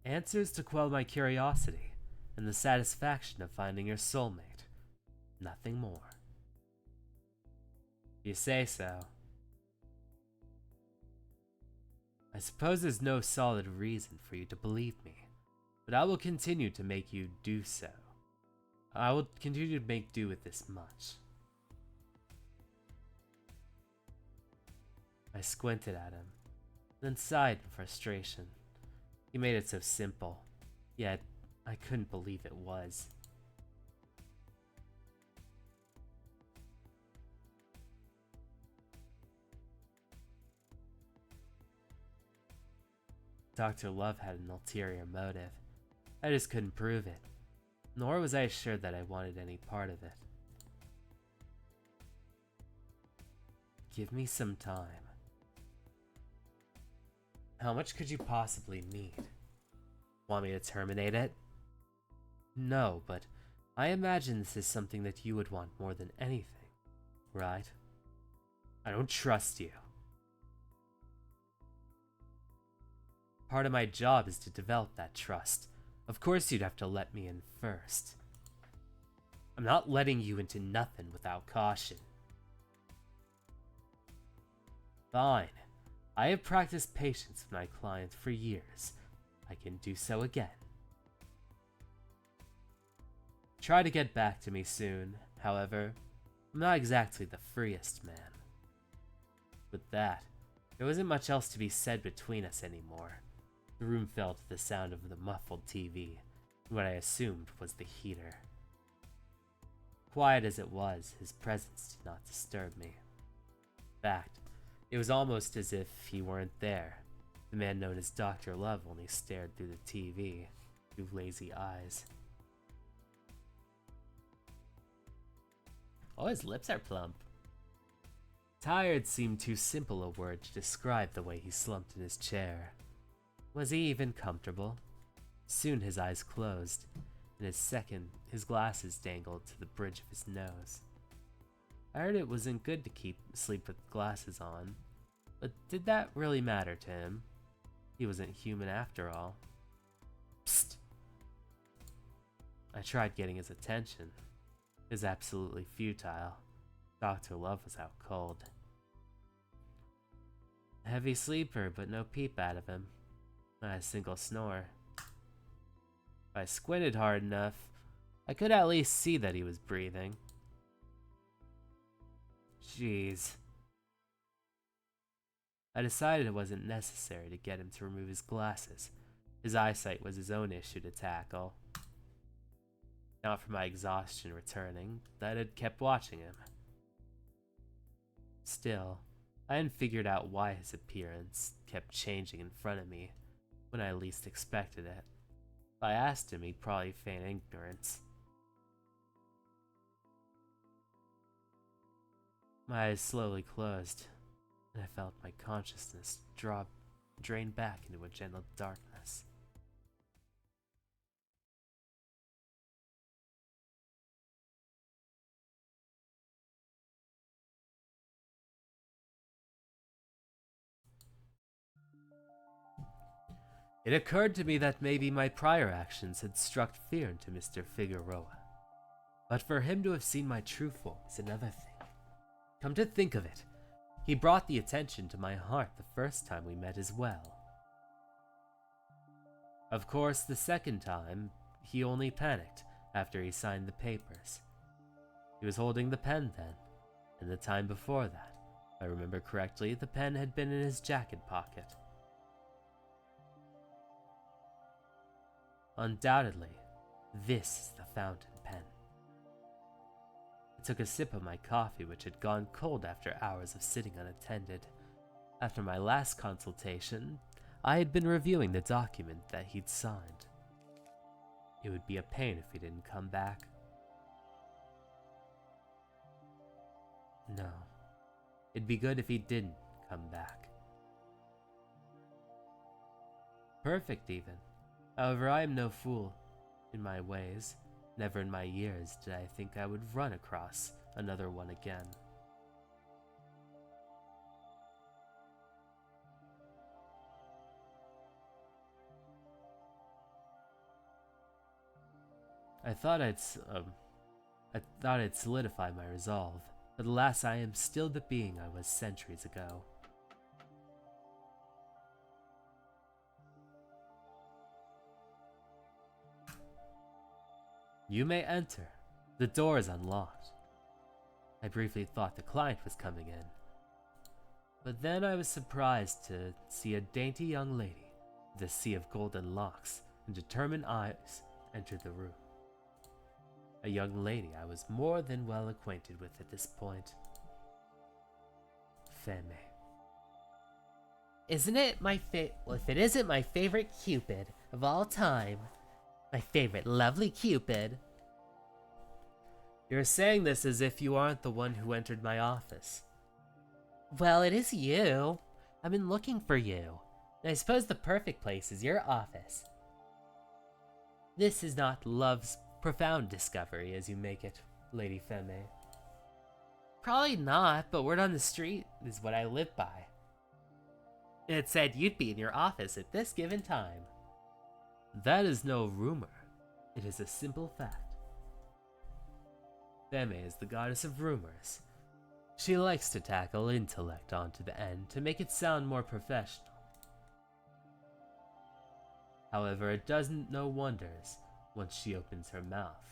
A: Answers to quell my curiosity and the satisfaction of finding your soulmate. Nothing more. You say so. I suppose there's no solid reason for you to believe me, but I will continue to make you do so. I will continue to make do with this much. I squinted at him, then sighed in frustration. He made it so simple, yet I couldn't believe it was. Dr. Love had an ulterior motive. I just couldn't prove it, nor was I sure that I wanted any part of it. Give me some time. How much could you possibly need? Want me to terminate it? No, but I imagine this is something that you would want more than anything, right? I don't trust you. Part of my job is to develop that trust. Of course you'd have to let me in first. I'm not letting you into nothing without caution. Fine. I have practiced patience with my clients for years. I can do so again. Try to get back to me soon. However, I'm not exactly the freest man. With that, there wasn't much else to be said between us anymore. The room fell to the sound of the muffled TV, what I assumed was the heater. Quiet as it was, his presence did not disturb me. In fact, it was almost as if he weren't there. The man known as Dr. Love only stared through the TV. 2 lazy eyes. Oh, his lips are plump. Tired seemed too simple a word to describe the way he slumped in his chair. Was he even comfortable? Soon his eyes closed, and his glasses dangled to the bridge of his nose. I heard it wasn't good to sleep with glasses on, but did that really matter to him? He wasn't human after all. Psst! I tried getting his attention. It was absolutely futile. Dr. Love was out cold. A heavy sleeper, but no peep out of him. Not a single snore. If I squinted hard enough, I could at least see that he was breathing. Jeez. I decided it wasn't necessary to get him to remove his glasses. His eyesight was his own issue to tackle. Not for my exhaustion returning, that had kept watching him. Still, I hadn't figured out why his appearance kept changing in front of me when I least expected it. If I asked him, he'd probably feign ignorance. My eyes slowly closed, and I felt my consciousness drain back into a gentle darkness. It occurred to me that maybe my prior actions had struck fear into Mr. Figueroa. But for him to have seen my true form is another thing. Come to think of it, he brought the attention to my heart the first time we met as well. Of course, the second time, he only panicked after he signed the papers. He was holding the pen then, and the time before that, if I remember correctly, the pen had been in his jacket pocket. Undoubtedly, this is the fountain pen. I took a sip of my coffee, which had gone cold after hours of sitting unattended. After my last consultation, I had been reviewing the document that he'd signed. It would be a pain if he didn't come back. No, it'd be good if he didn't come back. Perfect, even. However, I am no fool in my ways. Never in my years did I think I would run across another one again. I thought I'd solidify my resolve, but alas, I am still the being I was centuries ago. You may enter. The door is unlocked. I briefly thought the client was coming in, but then I was surprised to see a dainty young lady with a sea of golden locks and determined eyes enter the room. A young lady I was more than well acquainted with at this point. Femme. Isn't it well, if it isn't my favorite Cupid of all time. My favorite lovely Cupid. You're saying this as if you aren't the one who entered my office. Well, it is you. I've been looking for you. And I suppose the perfect place is your office. This is not love's profound discovery, as you make it, Lady Femme. Probably not, but word on the street is what I live by. It said you'd be in your office at this given time. That is no rumor. It is a simple fact. Femme is the goddess of rumors. She likes to tackle intellect onto the end to make it sound more professional. However, it doesn't no wonders once she opens her mouth.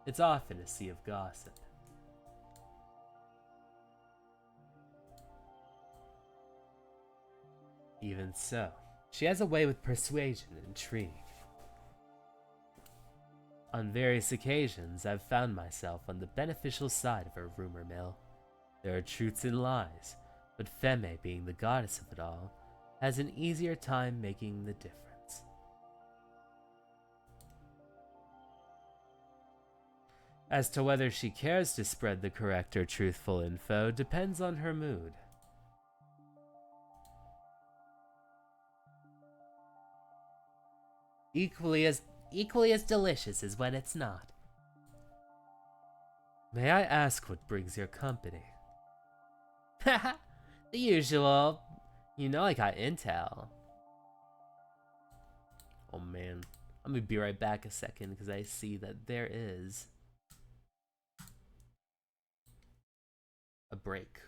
A: It's often a sea of gossip. Even so, she has a way with persuasion and intrigue. On various occasions, I've found myself on the beneficial side of her rumor mill. There are truths and lies, but Femme, being the goddess of it all, has an easier time making the difference. As to whether she cares to spread the correct or truthful info depends on her mood. Equally as delicious as when it's not. May I ask what brings your company? Haha, the usual. You know I got intel. Oh man, I'm gonna be right back a second because I see that there is a break.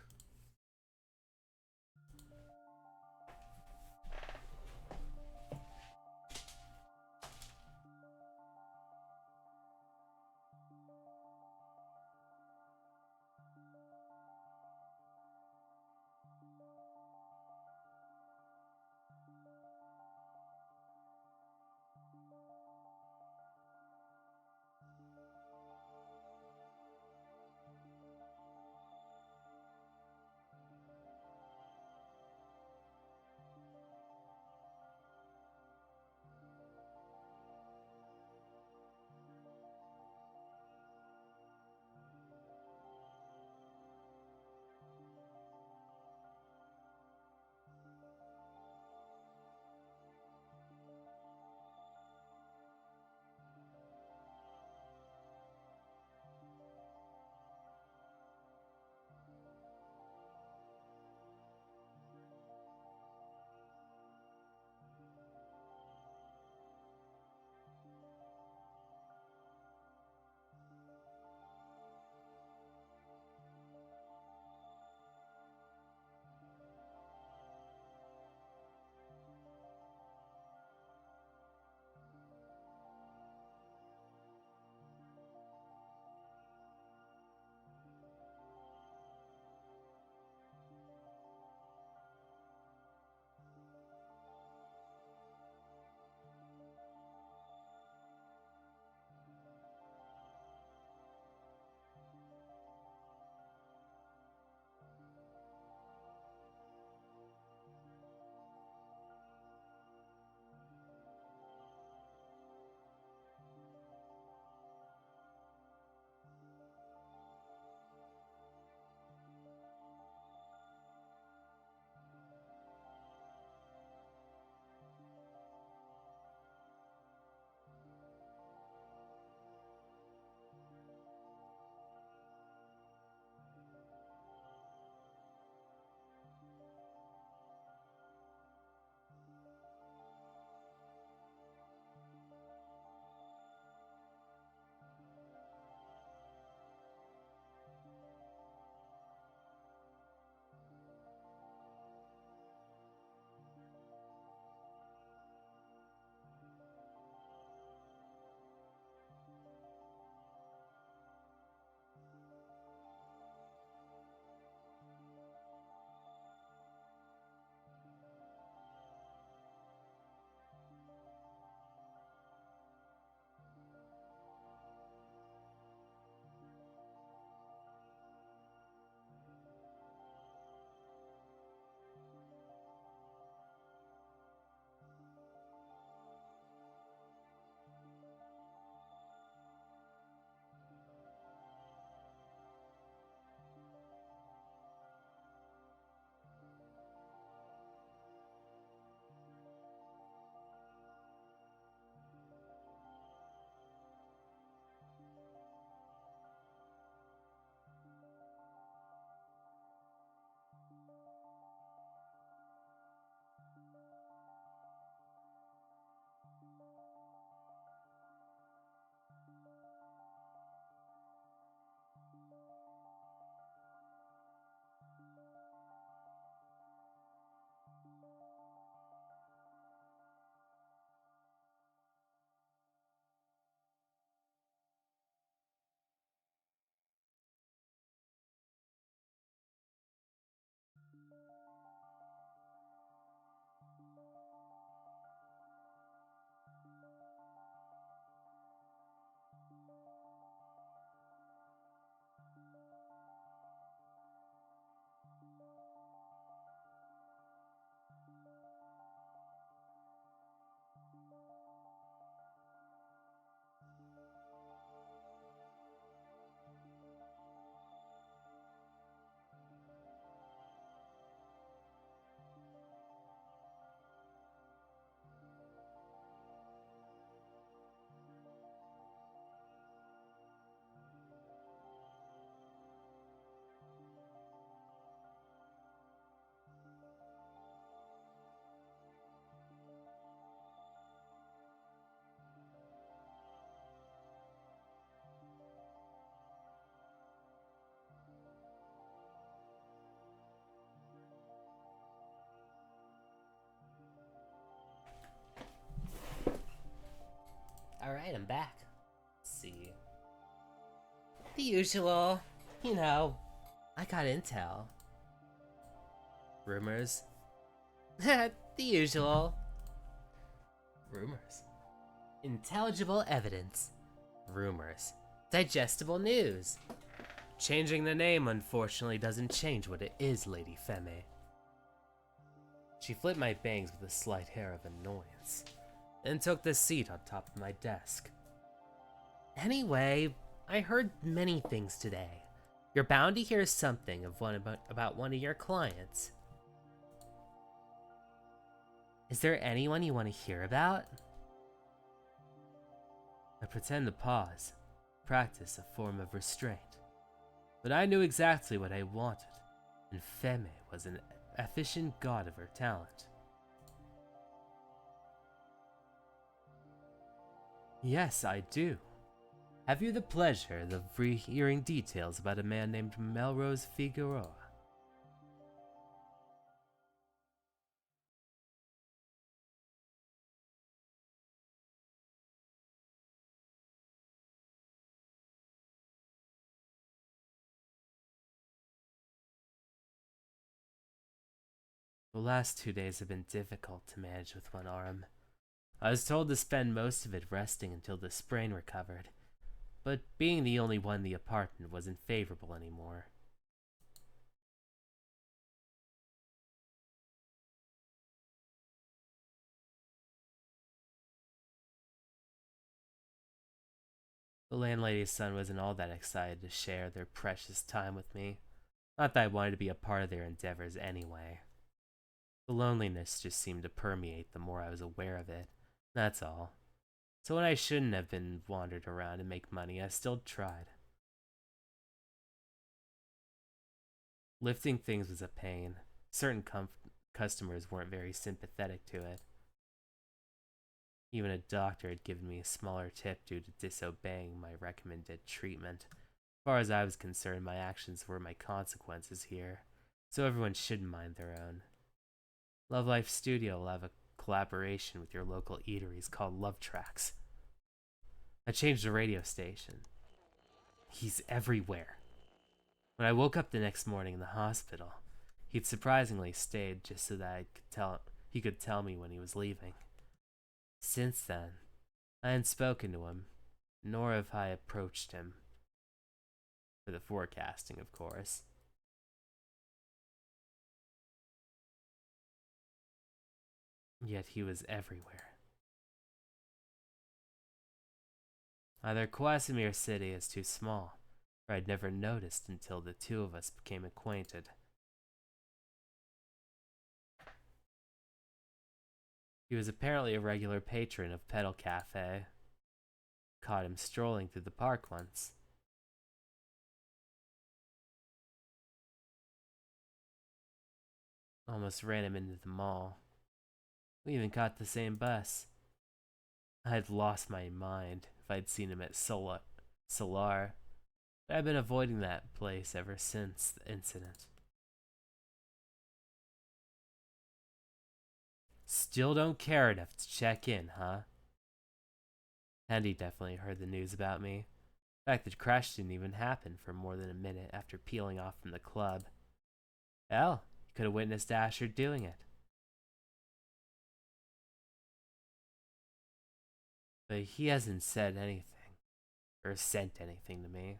A: I'm back. Let's see. The usual. You know, I got intel. Rumors? The usual. Rumors. Intelligible evidence. Rumors. Digestible news. Changing the name, unfortunately, doesn't change what it is, Lady Femme. She flipped my bangs with a slight air of annoyance, then took the seat on top of my desk. Anyway, I heard many things today. You're bound to hear something about one of your clients. Is there anyone you want to hear about? I pretend to pause, practice a form of restraint. But I knew exactly what I wanted, and Femme was an efficient god of her talent. Yes, I do. Have you the pleasure of hearing details about a man named Melrose Figueroa? The last 2 days have been difficult to manage with one arm. I was told to spend most of it resting until the sprain recovered, but being the only one in the apartment wasn't favorable anymore. The landlady's son wasn't all that excited to share their precious time with me. Not that I wanted to be a part of their endeavors anyway. The loneliness just seemed to permeate the more I was aware of it, that's all. So when I shouldn't have been wandered around to make money, I still tried. Lifting things was a pain. Certain customers weren't very sympathetic to it. Even a doctor had given me a smaller tip due to disobeying my recommended treatment. As far as I was concerned, my actions were my consequences here, so everyone should mind their own. Love Life Studio will have a collaboration with your local eateries called Love Tracks. I changed the radio station. He's everywhere. When I woke up the next morning in the hospital, he'd surprisingly stayed just so that he could tell me when he was leaving. Since then, I hadn't spoken to him, nor have I approached him. For the forecasting, of course. Yet he was everywhere. Either Casimir City is too small, or I'd never noticed until the two of us became acquainted. He was apparently a regular patron of Pedal Cafe. Caught him strolling through the park once. Almost ran him into the mall. We even caught the same bus. I'd lost my mind if I'd seen him at Solar, but I've been avoiding that place ever since the incident. Still don't care enough to check in, huh? Andy definitely heard the news about me. In fact, the crash didn't even happen for more than a minute after peeling off from the club. Hell, you could have witnessed Asher doing it. But he hasn't said anything, or sent anything to me.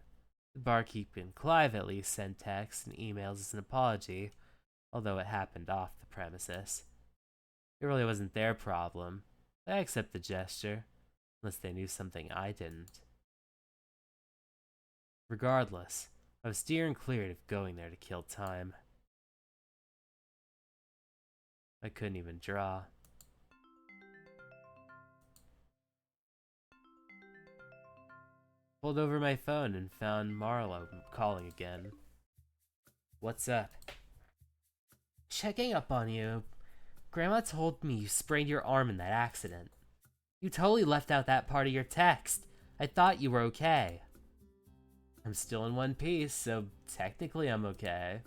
A: The barkeep and Clive at least sent texts and emails as an apology, although it happened off the premises. It really wasn't their problem. I accept the gesture, unless they knew something I didn't. Regardless, I was steering clear of going there to kill time. I couldn't even draw. Pulled over my phone and found Marlo calling again. What's up? Checking up on you. Grandma told me you sprained your arm in that accident. You totally left out that part of your text. I thought you were okay. I'm still in one piece, so technically I'm okay.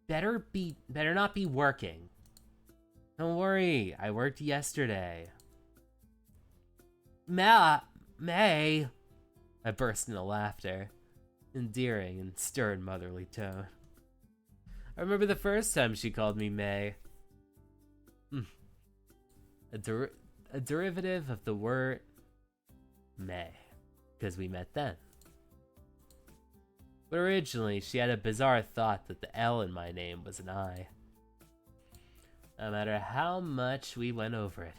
A: Better not be working. Don't worry, I worked yesterday. May! I burst into laughter, endearing and stern motherly tone. I remember the first time she called me May. A derivative of the word May, because we met then. But originally, she had a bizarre thought that the L in my name was an I. No matter how much we went over it,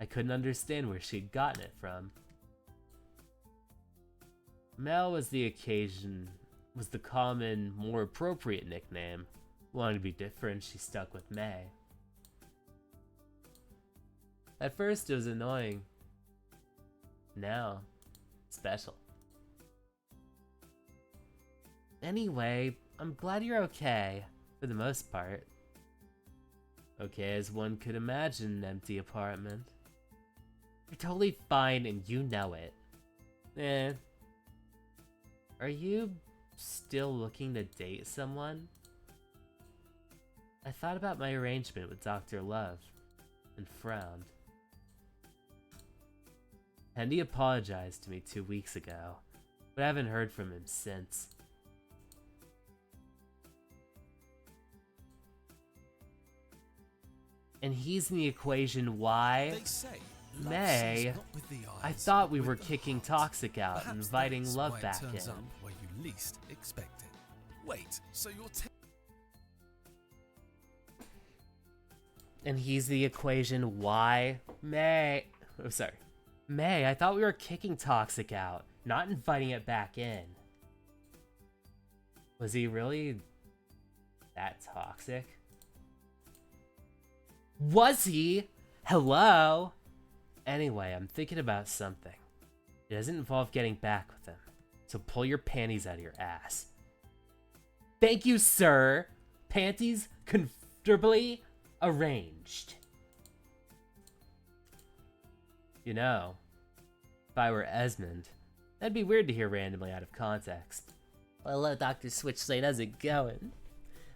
A: I couldn't understand where she'd gotten it from. Mel was the common, more appropriate nickname. Wanting to be different, she stuck with May. At first, it was annoying. Now, special. Anyway, I'm glad you're okay, for the most part. Okay as one could imagine an empty apartment. You're totally fine and you know it. Are you still looking to date someone? I thought about my arrangement with Dr. Love and frowned. Hendy apologized to me 2 weeks ago, but I haven't heard from him since. And he's in the equation why? May, I thought we were kicking Toxic out and inviting Love back in.
B: Where you least expect it. Wait, so you're
A: and he's the equation why? May, oh sorry. May, I thought we were kicking Toxic out, not inviting it back in. Was he really that toxic? Was he? Hello? Anyway, I'm thinking about something. It doesn't involve getting back with him, so pull your panties out of your ass. Thank you, sir. Panties comfortably arranged. You know, if I were Esmond, that'd be weird to hear randomly out of context. Hello, Dr. Switchblade, how's it going?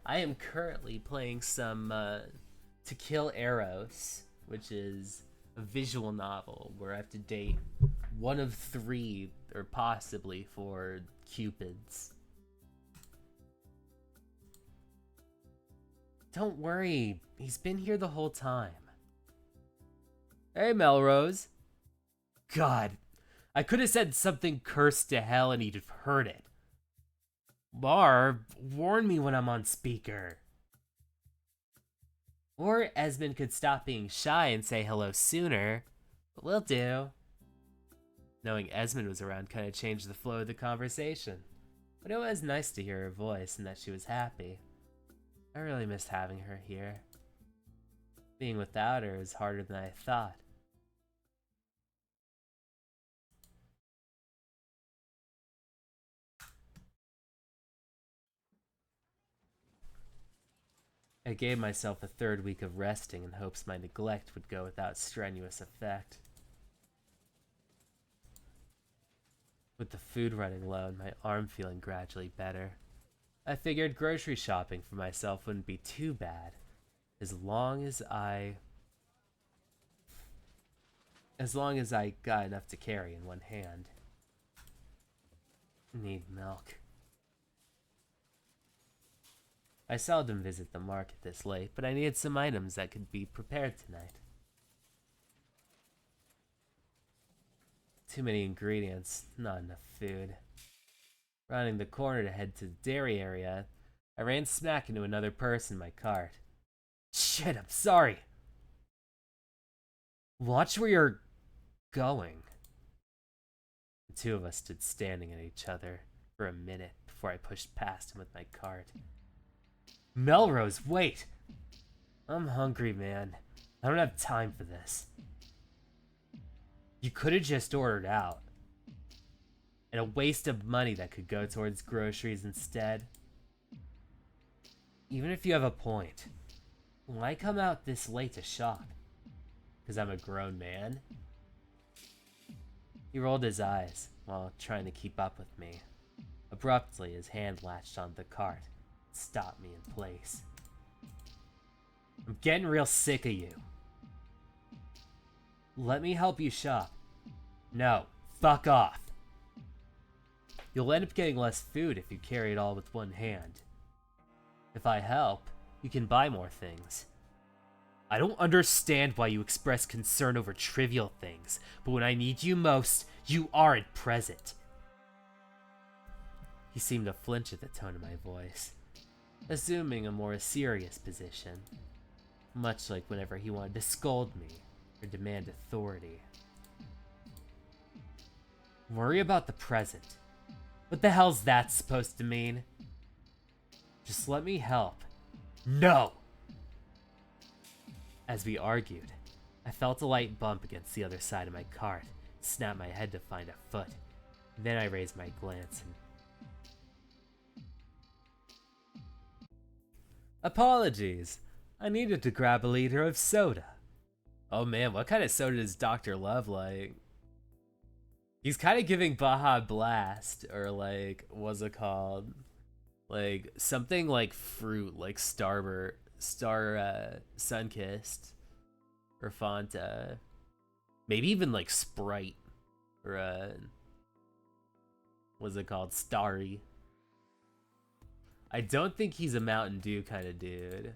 A: I am currently playing some To Kill Eros, which is a visual novel where I have to date one of 3, or possibly 4, cupids. Don't worry, he's been here the whole time. Hey, Melrose. God, I could have said something cursed to hell and he'd have heard it. Barb, warn me when I'm on speaker. Or Esmond could stop being shy and say hello sooner, but will do. Knowing Esmond was around kind of changed the flow of the conversation, but it was nice to hear her voice and that she was happy. I really missed having her here. Being without her is harder than I thought. I gave myself a 3rd week of resting in hopes my neglect would go without strenuous effect. With the food running low and my arm feeling gradually better, I figured grocery shopping for myself wouldn't be too bad, as long as I got enough to carry in one hand. Need milk. I seldom visit the market this late, but I needed some items that could be prepared tonight. Too many ingredients, not enough food. Rounding the corner to head to the dairy area, I ran smack into another person in my cart. Shit, I'm sorry! Watch where you're going. The 2 of us stood standing at each other for a minute before I pushed past him with my cart. Melrose, wait! I'm hungry, man. I don't have time for this. You could have just ordered out. And a waste of money that could go towards groceries instead. Even if you have a point, why come out this late to shop? 'Cause I'm a grown man? He rolled his eyes while trying to keep up with me. Abruptly, his hand latched onto the cart. Stop me in place. I'm getting real sick of you. Let me help you shop. No, fuck off. You'll end up getting less food if you carry it all with one hand. If I help, you can buy more things. I don't understand why you express concern over trivial things, but when I need you most, you aren't present. He seemed to flinch at the tone of my voice, assuming a more serious position, much like whenever he wanted to scold me or demand authority. Worry about the present. What the hell's that supposed to mean? Just let me help. No! As we argued, I felt a light bump against the other side of my cart, snapped my head to find a foot. Then I raised my glance and... Apologies. I needed to grab a liter of soda. Oh man, what kind of soda does Dr. Love like? He's kind of giving Baja Blast, or like, what's it called? Like, something like fruit, like Sunkissed, or Fanta. Maybe even like Sprite, or what's it called? Starry. I don't think he's a Mountain Dew kind of dude.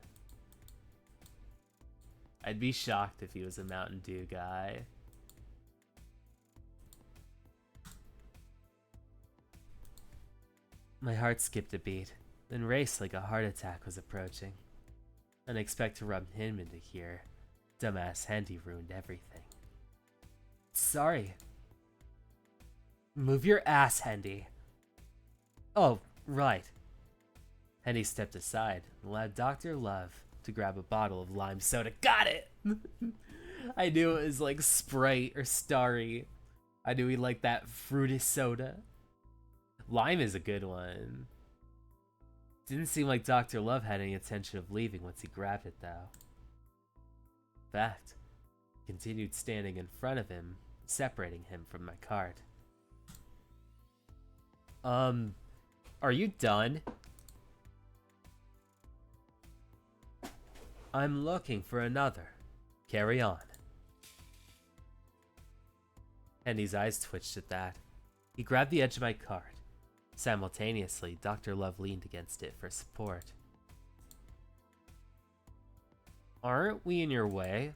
A: I'd be shocked if he was a Mountain Dew guy. My heart skipped a beat, then raced like a heart attack was approaching. Didn't expect to rub him into here. Dumbass Hendy ruined everything. Sorry. Move your ass, Hendy. Oh, right. Hendy stepped aside and allowed Dr. Love to grab a bottle of lime soda. Got it! I knew it was like Sprite or Starry. I knew he liked that fruity soda. Lime is a good one. Didn't seem like Dr. Love had any intention of leaving once he grabbed it, though. In fact, he continued standing in front of him, separating him from my cart. Are you done? I'm looking for another. Carry on. Hendy's eyes twitched at that. He grabbed the edge of my cart. Simultaneously, Dr. Love leaned against it for support. Aren't we in your way?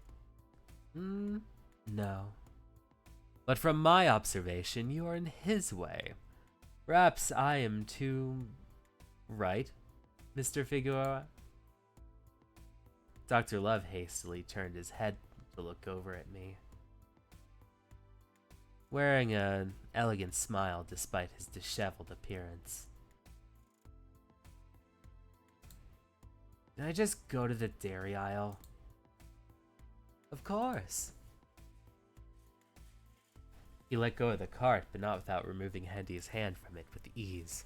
A: No. But from my observation, you are in his way. Perhaps I am too... right, Mr. Figueroa? Dr. Love hastily turned his head to look over at me, wearing an elegant smile despite his disheveled appearance. Did I just go to the dairy aisle? Of course. He let go of the cart, but not without removing Hendy's hand from it with ease.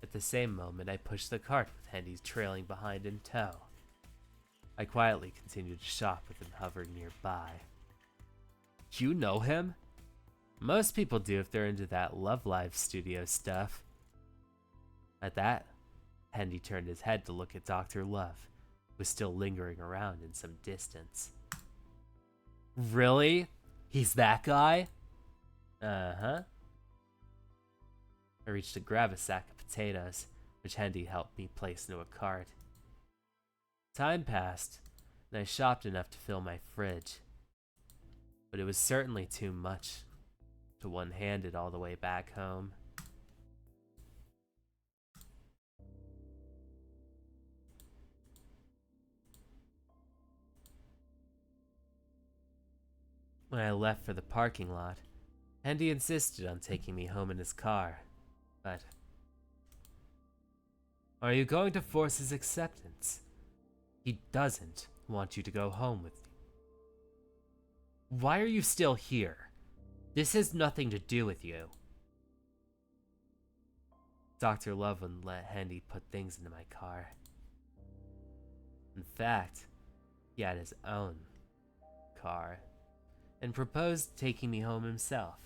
A: At the same moment, I pushed the cart with Hendy trailing behind in tow. I quietly continued to shop with him hovering nearby. You know him? Most people do if they're into that Love Live studio stuff. At that, Hendy turned his head to look at Dr. Love, who was still lingering around in some distance. Really? He's that guy? Uh-huh. I reached to grab a sack of potatoes, which Hendy helped me place into a cart. Time passed, and I shopped enough to fill my fridge. But it was certainly too much to one-hand it all the way back home. When I left for the parking lot, Hendy insisted on taking me home in his car, but... Are you going to force his acceptance? He doesn't want you to go home with you. Why are you still here? This has nothing to do with you. Dr. Love wouldn't let Hendy put things into my car. In fact, he had his own car, and proposed taking me home himself.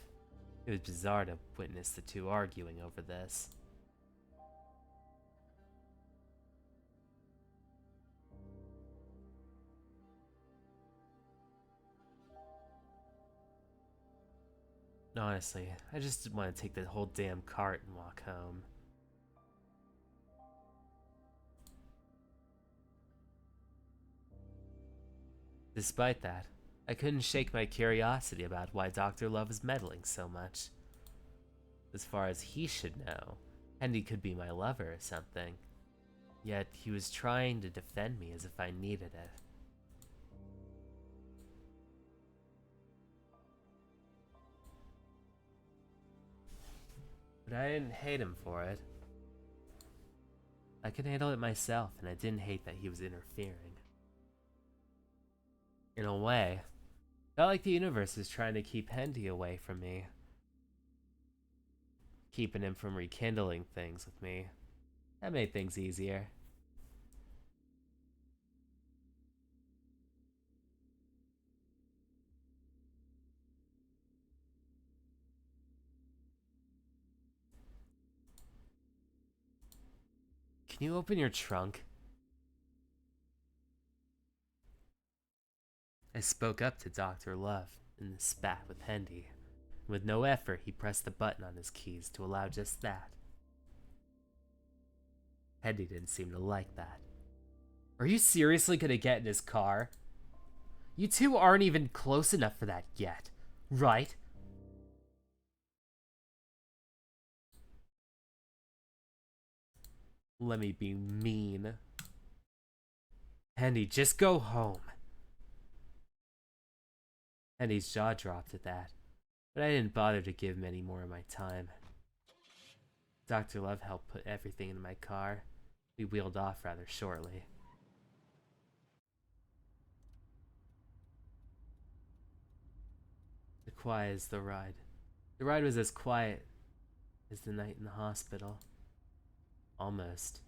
A: It was bizarre to witness the two arguing over this. Honestly, I just want to take the whole damn cart and walk home. Despite that, I couldn't shake my curiosity about why Dr. Love was meddling so much. As far as he should know, Hendy could be my lover or something. Yet he was trying to defend me as if I needed it. But I didn't hate him for it. I could handle it myself, and I didn't hate that he was interfering. In a way, I felt like the universe was trying to keep Hendy away from me. Keeping him from rekindling things with me. That made things easier. Can you open your trunk? I spoke up to Dr. Love in the spat with Hendy. With no effort, he pressed the button on his keys to allow just that. Hendy didn't seem to like that. Are you seriously gonna get in his car? You two aren't even close enough for that yet, right? Let me be mean. Hendy, just go home. Hendy's jaw dropped at that, but I didn't bother to give him any more of my time. Dr. Love helped put everything in my car. We wheeled off rather shortly. The quiet as the ride. The ride was as quiet as the night in the hospital. Almost.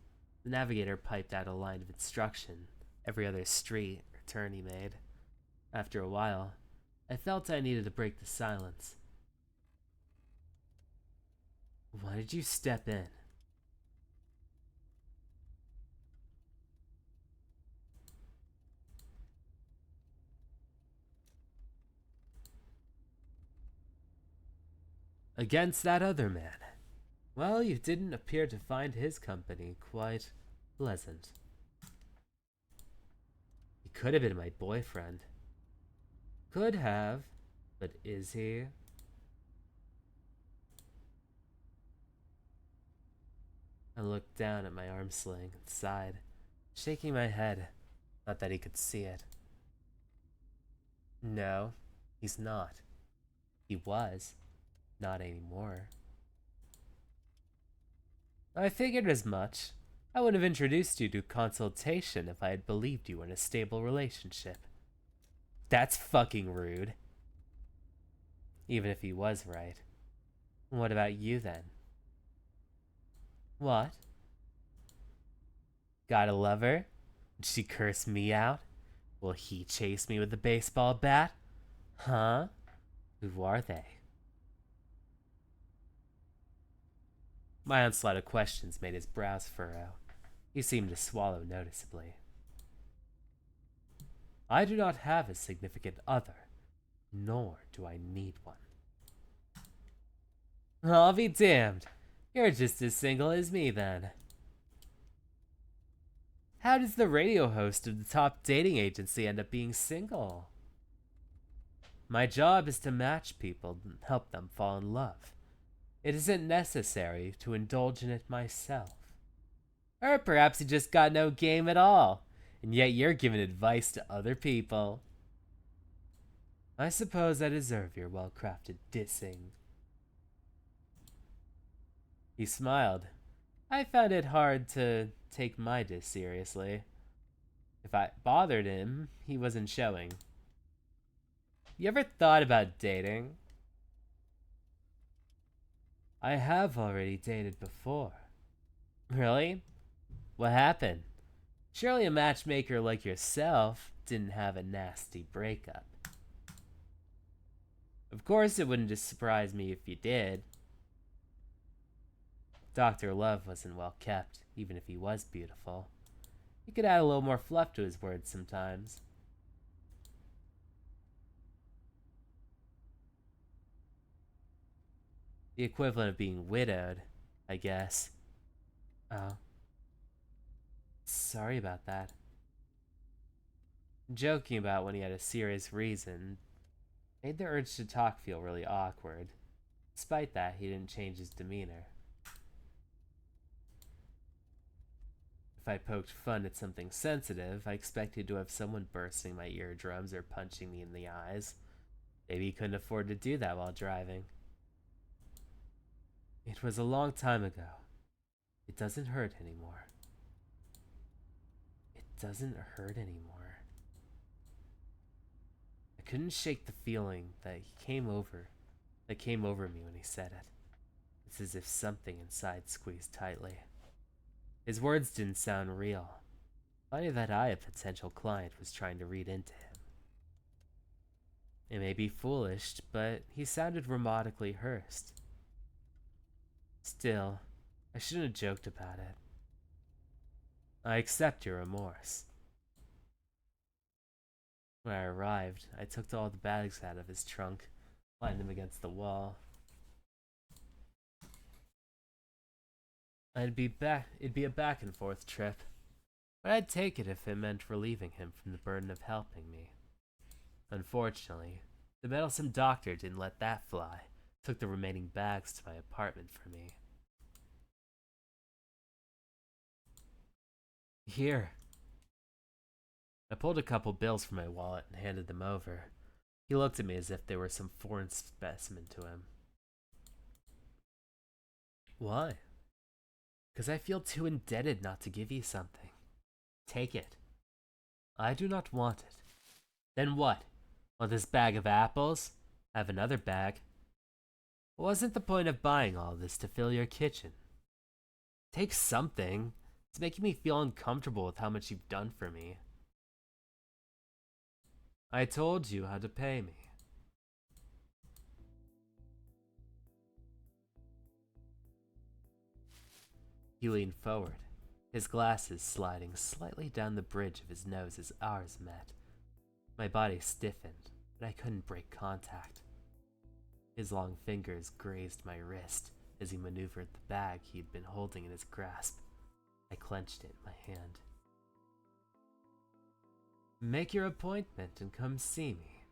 A: The navigator piped out a line of instruction every other street or turn he made. After a while, I felt I needed to break the silence. Why did you step in? Against that other man. Well, you didn't appear to find his company quite pleasant. He could have been my boyfriend. Could have, but is he? I looked down at my arm sling and sighed, shaking my head, not that he could see it. No, he's not. He was. Not anymore. I figured as much. I would have introduced you to consultation if I had believed you were in a stable relationship. That's fucking rude. Even if he was right. What about you then? What? Got a lover? Did she curse me out? Will he chase me with a baseball bat? Huh? Who are they? My onslaught of questions made his brows furrow. He seemed to swallow noticeably. I do not have a significant other, nor do I need one. I'll be damned. You're just as single as me, then. How does the radio host of the top dating agency end up being single? My job is to match people and help them fall in love. It isn't necessary to indulge in it myself. Or perhaps you just got no game at all, and yet you're giving advice to other people. I suppose I deserve your well-crafted dissing. He smiled. I found it hard to take my diss seriously. If I bothered him, he wasn't showing. You ever thought about dating? I have already dated before. Really? What happened? Surely a matchmaker like yourself didn't have a nasty breakup. Of course, it wouldn't just surprise me if you did. Dr. Love wasn't well kept, even if he was beautiful. He could add a little more fluff to his words sometimes. The equivalent of being widowed, I guess. Oh. Sorry about that. Joking about when he had a serious reason made the urge to talk feel really awkward. Despite that, he didn't change his demeanor. If I poked fun at something sensitive, I expected to have someone bursting my eardrums or punching me in the eyes. Maybe he couldn't afford to do that while driving. It was a long time ago. It doesn't hurt anymore. It doesn't hurt anymore. I couldn't shake the feeling that came over me when he said it. It's as if something inside squeezed tightly. His words didn't sound real. Funny that I, a potential client, was trying to read into him. It may be foolish, but he sounded robotically hurt. Still, I shouldn't have joked about it. I accept your remorse. When I arrived, I took all the bags out of his trunk, lined them against the wall. It'd be a back and forth trip, but I'd take it if it meant relieving him from the burden of helping me. Unfortunately, the meddlesome doctor didn't let that fly, took the remaining bags to my apartment for me. Here. I pulled a couple bills from my wallet and handed them over. He looked at me as if they were some foreign specimen to him. Why? Because I feel too indebted not to give you something. Take it. I do not want it. Then what? Want this bag of apples? I have another bag. Wasn't the point of buying all this to fill your kitchen? Take something. It's making me feel uncomfortable with how much you've done for me. I told you how to pay me. He leaned forward, his glasses sliding slightly down the bridge of his nose as ours met. My body stiffened, but I couldn't break contact. His long fingers grazed my wrist as he maneuvered the bag he'd been holding in his grasp. I clenched it in my hand. Make your appointment and come see me.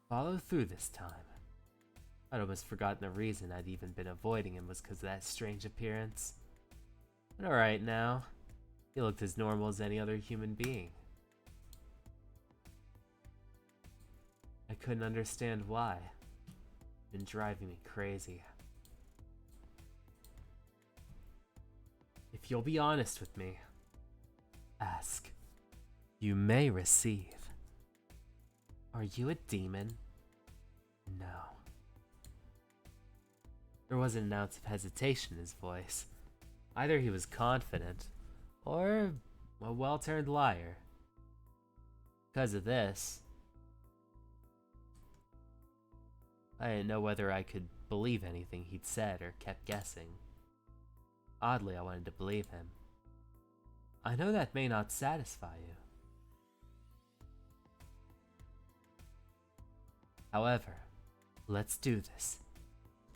A: Follow through this time. I'd almost forgotten the reason I'd even been avoiding him was because of that strange appearance. But alright now. He looked as normal as any other human being. I couldn't understand why. It'd been driving me crazy. If you'll be honest with me, ask. You may receive. Are you a demon? No. There wasn't an ounce of hesitation in his voice. Either he was confident, or a well-turned liar. Because of this, I didn't know whether I could believe anything he'd said or kept guessing. Oddly, I wanted to believe him. I know that may not satisfy you. However, let's do this.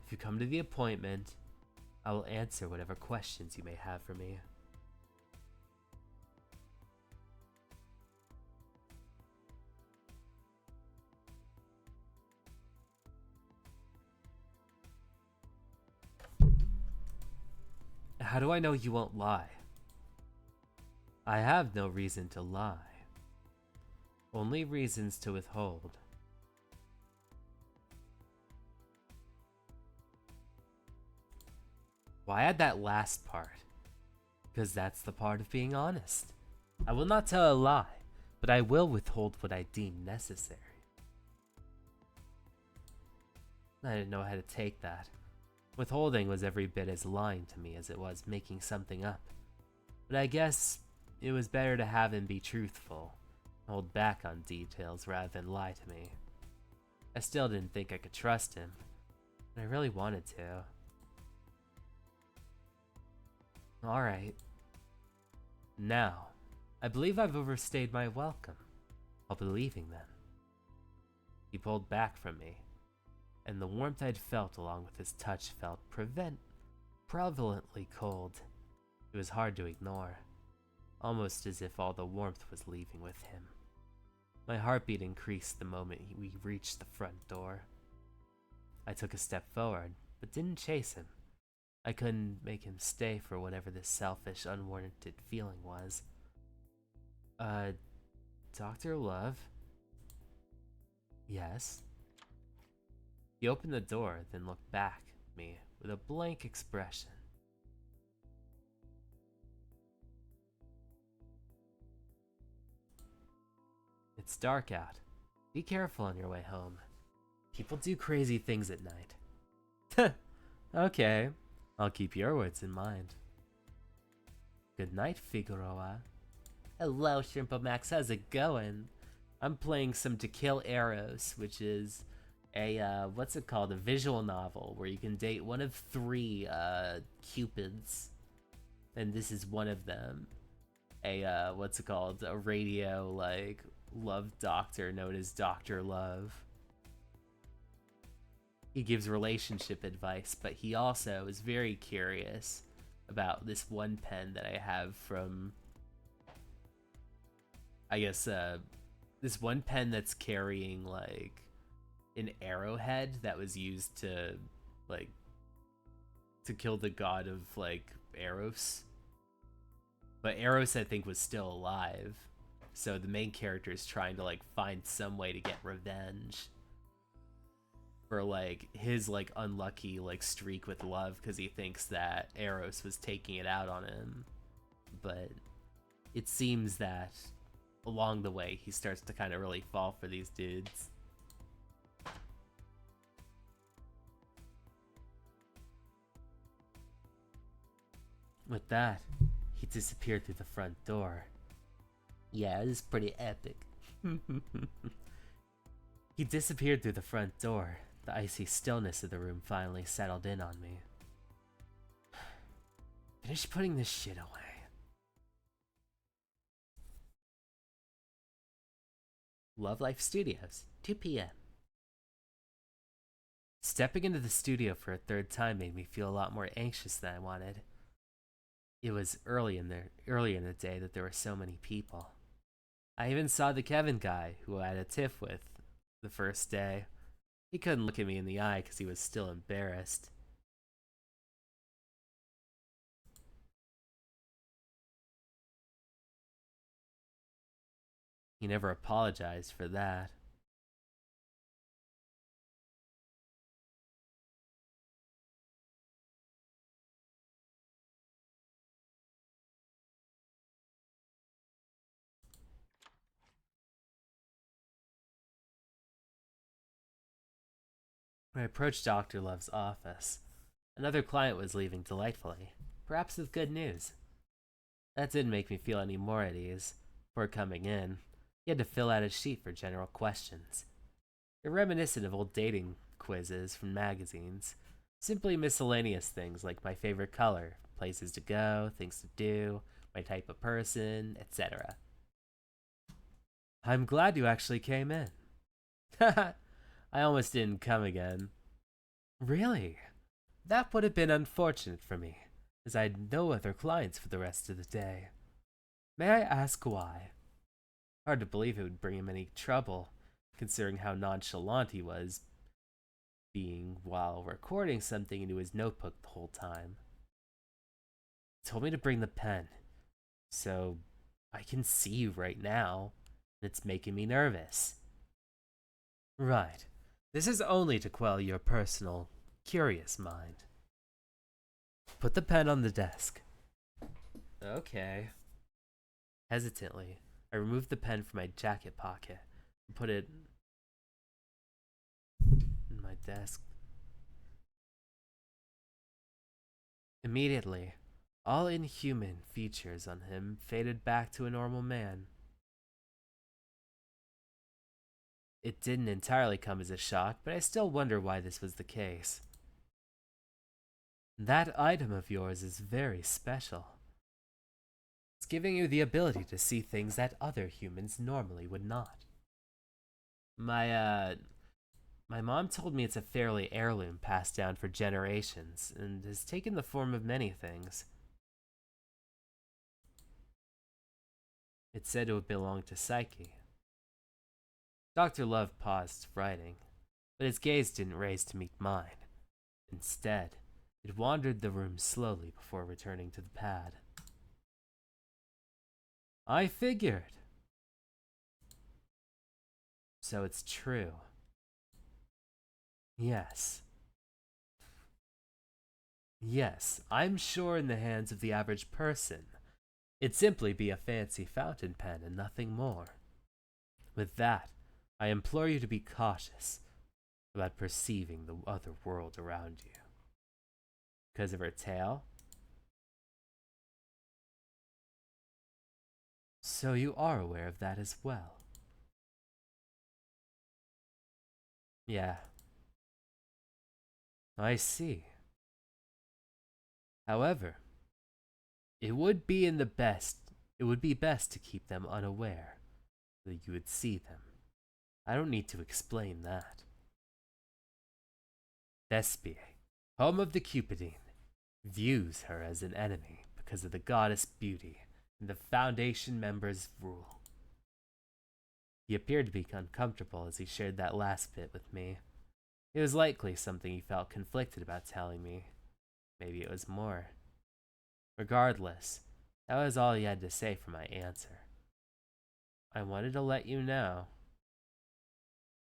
A: If you come to the appointment, I will answer whatever questions you may have for me. How do I know you won't lie? I have no reason to lie. Only reasons to withhold. Why add that last part? Because that's the part of being honest. I will not tell a lie, but I will withhold what I deem necessary. I didn't know how to take that. Withholding was every bit as lying to me as it was making something up. But I guess it was better to have him be truthful, hold back on details rather than lie to me. I still didn't think I could trust him, but I really wanted to. Alright. Now, I believe I've overstayed my welcome. I'll be leaving then. He pulled back from me. and the warmth I'd felt along with his touch felt prevalently cold. It was hard to ignore, almost as if all the warmth was leaving with him. My heartbeat increased the moment we reached the front door. I took a step forward, but didn't chase him. I couldn't make him stay for whatever this selfish, unwarranted feeling was. Dr. Love? Yes? He opened the door, then looked back at me with a blank expression. It's dark out. Be careful on your way home. People do crazy things at night. Okay, I'll keep your words in mind. Good night, Figueroa. Hello, Shrimpomax, how's it going? I'm playing some To Kill Eros, which is a, what's it called? A visual novel where you can date one of 3, cupids. And this is one of them. A, what's it called? A radio, like, love doctor known as Dr. Love. He gives relationship advice, but he also is very curious about this one pen that I have from, I guess, this one pen that's carrying, like, an arrowhead that was used to, like, to kill the god of, like, Eros. But Eros, I think, was still alive. So the main character is trying to, like, find some way to get revenge for, like, his, like, unlucky, like, streak with love, because he thinks that Eros was taking it out on him. But it seems that along the way he starts to kind of really fall for these dudes. With that, he disappeared through the front door. Yeah, this is pretty epic. He disappeared through the front door. The icy stillness of the room finally settled in on me. Finish putting this shit away. Love Life Studios, 2 p.m. Stepping into the studio for a third time made me feel a lot more anxious than I wanted. It was earlier in the day that there were so many people. I even saw the Kevin guy who I had a tiff with the first day. He couldn't look at me in the eye because he was still embarrassed. He never apologized for that. When I approached Dr. Love's office, another client was leaving delightfully, perhaps with good news. That didn't make me feel any more at ease. Before coming in, he had to fill out a sheet for general questions. They're reminiscent of old dating quizzes from magazines. Simply miscellaneous things like my favorite color, places to go, things to do, my type of person, etc. I'm glad you actually came in. Haha, I almost didn't come again. Really? That would have been unfortunate for me, as I had no other clients for the rest of the day. May I ask why? Hard to believe it would bring him any trouble, considering how nonchalant he was being while recording something into his notebook the whole time. He told me to bring the pen, so I can see you right now, and it's making me nervous. Right. This is only to quell your personal, curious mind. Put the pen on the desk. Okay. Hesitantly, I removed the pen from my jacket pocket and put it in my desk. Immediately, all inhuman features on him faded back to a normal man. It didn't entirely come as a shock, but I still wonder why this was the case. That item of yours is very special. It's giving you the ability to see things that other humans normally would not. My My mom told me it's a fairly heirloom passed down for generations and has taken the form of many things. It's said to have belonged to Psyche. Dr. Love paused, writing, but his gaze didn't raise to meet mine. Instead, it wandered the room slowly before returning to the pad. I figured. So it's true. Yes. Yes, I'm sure in the hands of the average person, it'd simply be a fancy fountain pen and nothing more. With that, I implore you to be cautious about perceiving the other world around you. Because of her tale? So you are aware of that as well. Yeah. I see. However, it would be best to keep them unaware that you would see them. I don't need to explain that. Thespiae, home of the Cupidine, views her as an enemy because of the goddess beauty and the Foundation members' rule. He appeared to be uncomfortable as he shared that last bit with me. It was likely something he felt conflicted about telling me. Maybe it was more. Regardless, that was all he had to say for my answer. I wanted to let you know.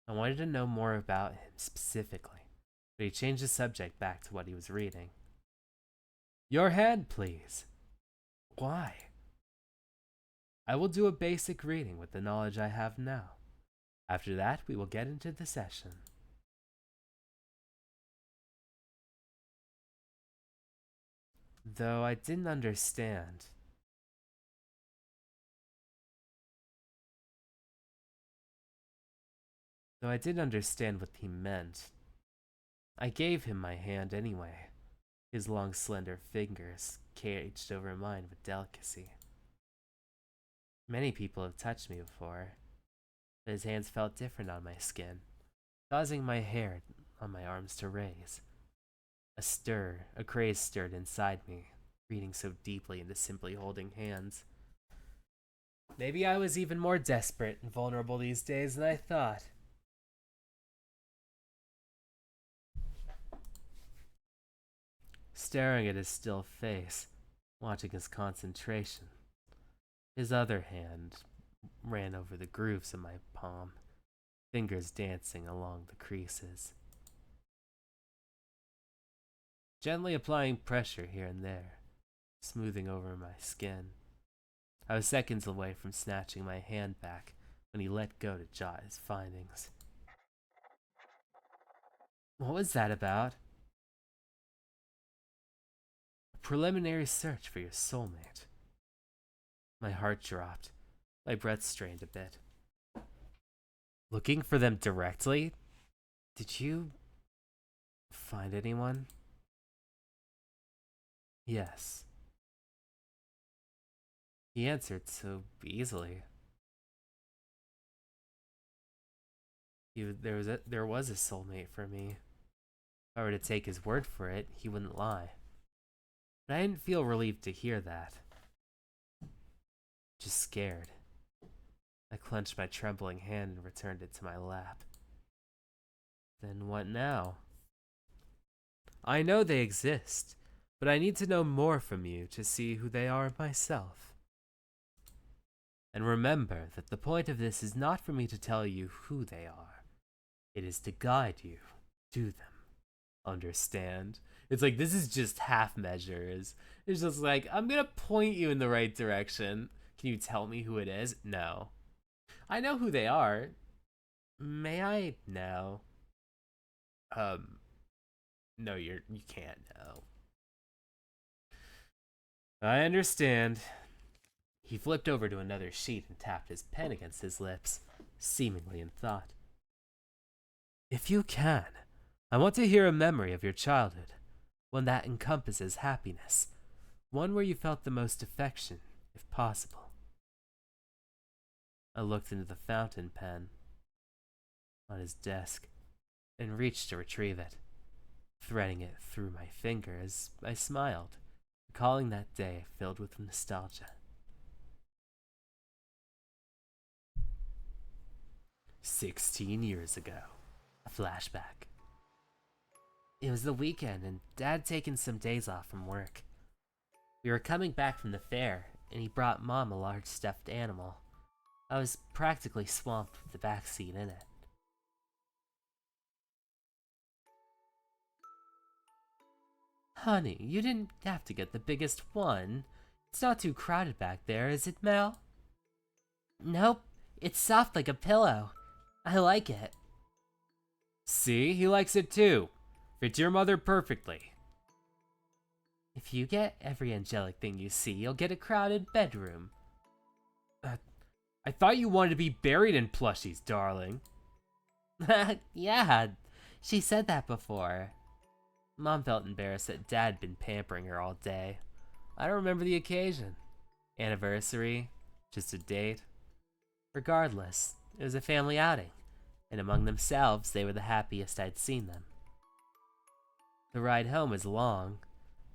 A: I wanted to know more about him specifically, but he changed the subject back to what he was reading. Your hand, please. Why? I will do a basic reading with the knowledge I have now. After that, we will get into the session. Though I didn't understand. Though I didn't understand what he meant. I gave him my hand anyway, his long, slender fingers caged over mine with delicacy. Many people have touched me before, but his hands felt different on my skin, causing my hair on my arms to raise. A craze stirred inside me, reading so deeply into simply holding hands. Maybe I was even more desperate and vulnerable these days than I thought. Staring at his still face, watching his concentration. His other hand ran over the grooves of my palm, fingers dancing along the creases. Gently applying pressure here and there, smoothing over my skin. I was seconds away from snatching my hand back when he let go to jot his findings. What was that about? A preliminary search for your soulmate. My heart dropped. My breath strained a bit. Looking for them directly? Did you find anyone? Yes. He answered so easily. There was a soulmate for me. If I were to take his word for it, he wouldn't lie. But I didn't feel relieved to hear that. Just scared. I clenched my trembling hand and returned it to my lap. Then what now? I know they exist, but I need to know more from you to see who they are myself. And remember that the point of this is not for me to tell you who they are. It is to guide you to them. Understand? It's like, this is just half measures. It's just like, I'm gonna point you in the right direction. Can you tell me who it is? No. I know who they are. May I? No. No, you can't know. I understand. He flipped over to another sheet and tapped his pen against his lips, seemingly in thought. If you can, I want to hear a memory of your childhood, one that encompasses happiness, one where you felt the most affection, if possible. I looked into the fountain pen on his desk. and reached to retrieve it, threading it through my fingers. I smiled, recalling that day filled with nostalgia. 16 years ago. A flashback. It was the weekend, and Dad taken some days off from work. We were coming back from the fair, and he brought Mom a large stuffed animal. I was practically swamped with the back seat in it. Honey, you didn't have to get the biggest one. It's not too crowded back there, is it, Mel? Nope, it's soft like a pillow. I like it. See, he likes it too. Fits your mother perfectly. If you get every angelic thing you see, you'll get a crowded bedroom. I thought you wanted to be buried in plushies, darling. Yeah, she said that before. Mom felt embarrassed that Dad had been pampering her all day. I don't remember the occasion. Anniversary? Just a date? Regardless, it was a family outing, and among themselves, they were the happiest I'd seen them. The ride home was long.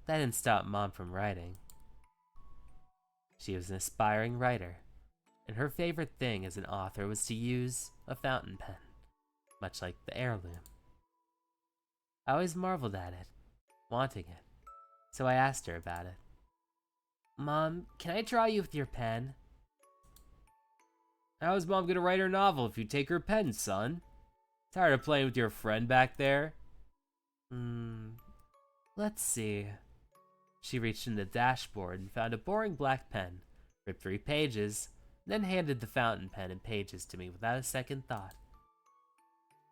A: That didn't stop Mom from writing. She was an aspiring writer, and her favorite thing as an author was to use a fountain pen, much like the heirloom. I always marveled at it, wanting it, so I asked her about it. Mom, can I draw you with your pen? How is Mom gonna write her novel if you take her pen, son? Tired of playing with your friend back there? Let's see. She reached in the dashboard and found a boring black pen, ripped 3 pages, then handed the fountain pen and pages to me without a second thought.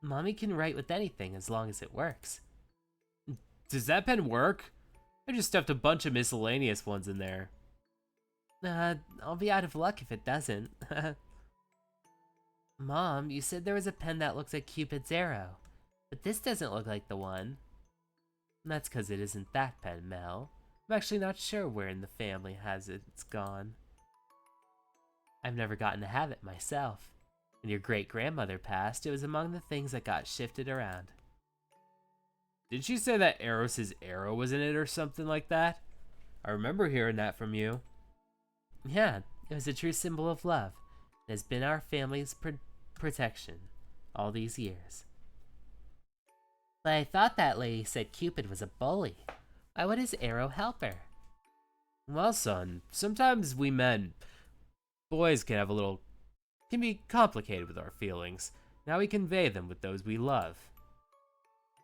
A: Mommy can write with anything as long as it works. Does that pen work? I just stuffed a bunch of miscellaneous ones in there. I'll be out of luck if it doesn't. Mom, you said there was a pen that looks like Cupid's arrow, but this doesn't look like the one. That's because it isn't that pen, Mel. I'm actually not sure where in the family it's gone. I've never gotten to have it myself. When your great-grandmother passed, it was among the things that got shifted around. Did she say that Eros' arrow was in it or something like that? I remember hearing that from you. Yeah, it was a true symbol of love. It has been our family's protection all these years. But I thought that lady said Cupid was a bully. Why would his arrow help her? Well, son, sometimes we men, boys can be complicated with our feelings. Now we convey them with those we love.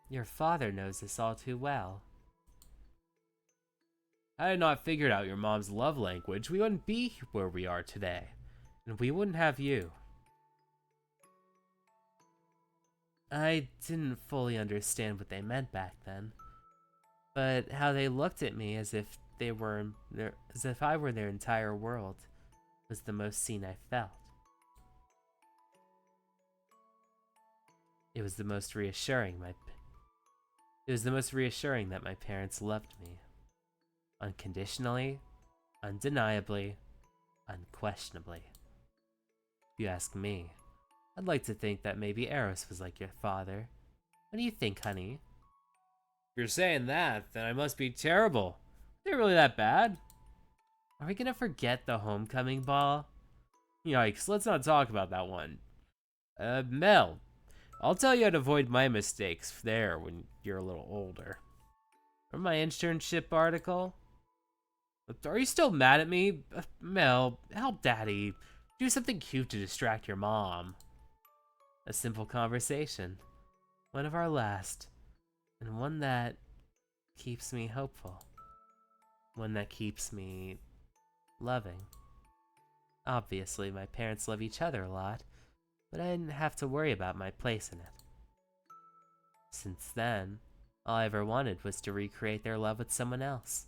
A: Your father knows this all too well. Had I not figured out your mom's love language, we wouldn't be where we are today. And we wouldn't have you. I didn't fully understand what they meant back then. But how they looked at me as if I were their entire world was the most seen I felt. It was the most reassuring that my parents loved me. Unconditionally, undeniably, unquestionably. If you ask me, I'd like to think that maybe Eros was like your father. What do you think, honey? If you're saying that, then I must be terrible. They're really that bad? Are we gonna forget the homecoming ball? Yikes, let's not talk about that one. Mel, I'll tell you how to avoid my mistakes there when you're a little older. From my internship article? Are you still mad at me? Mel, help Daddy. Do something cute to distract your mom. A simple conversation. One of our last. And one that keeps me hopeful. One that keeps me loving. Obviously, my parents love each other a lot, but I didn't have to worry about my place in it. Since then, all I ever wanted was to recreate their love with someone else.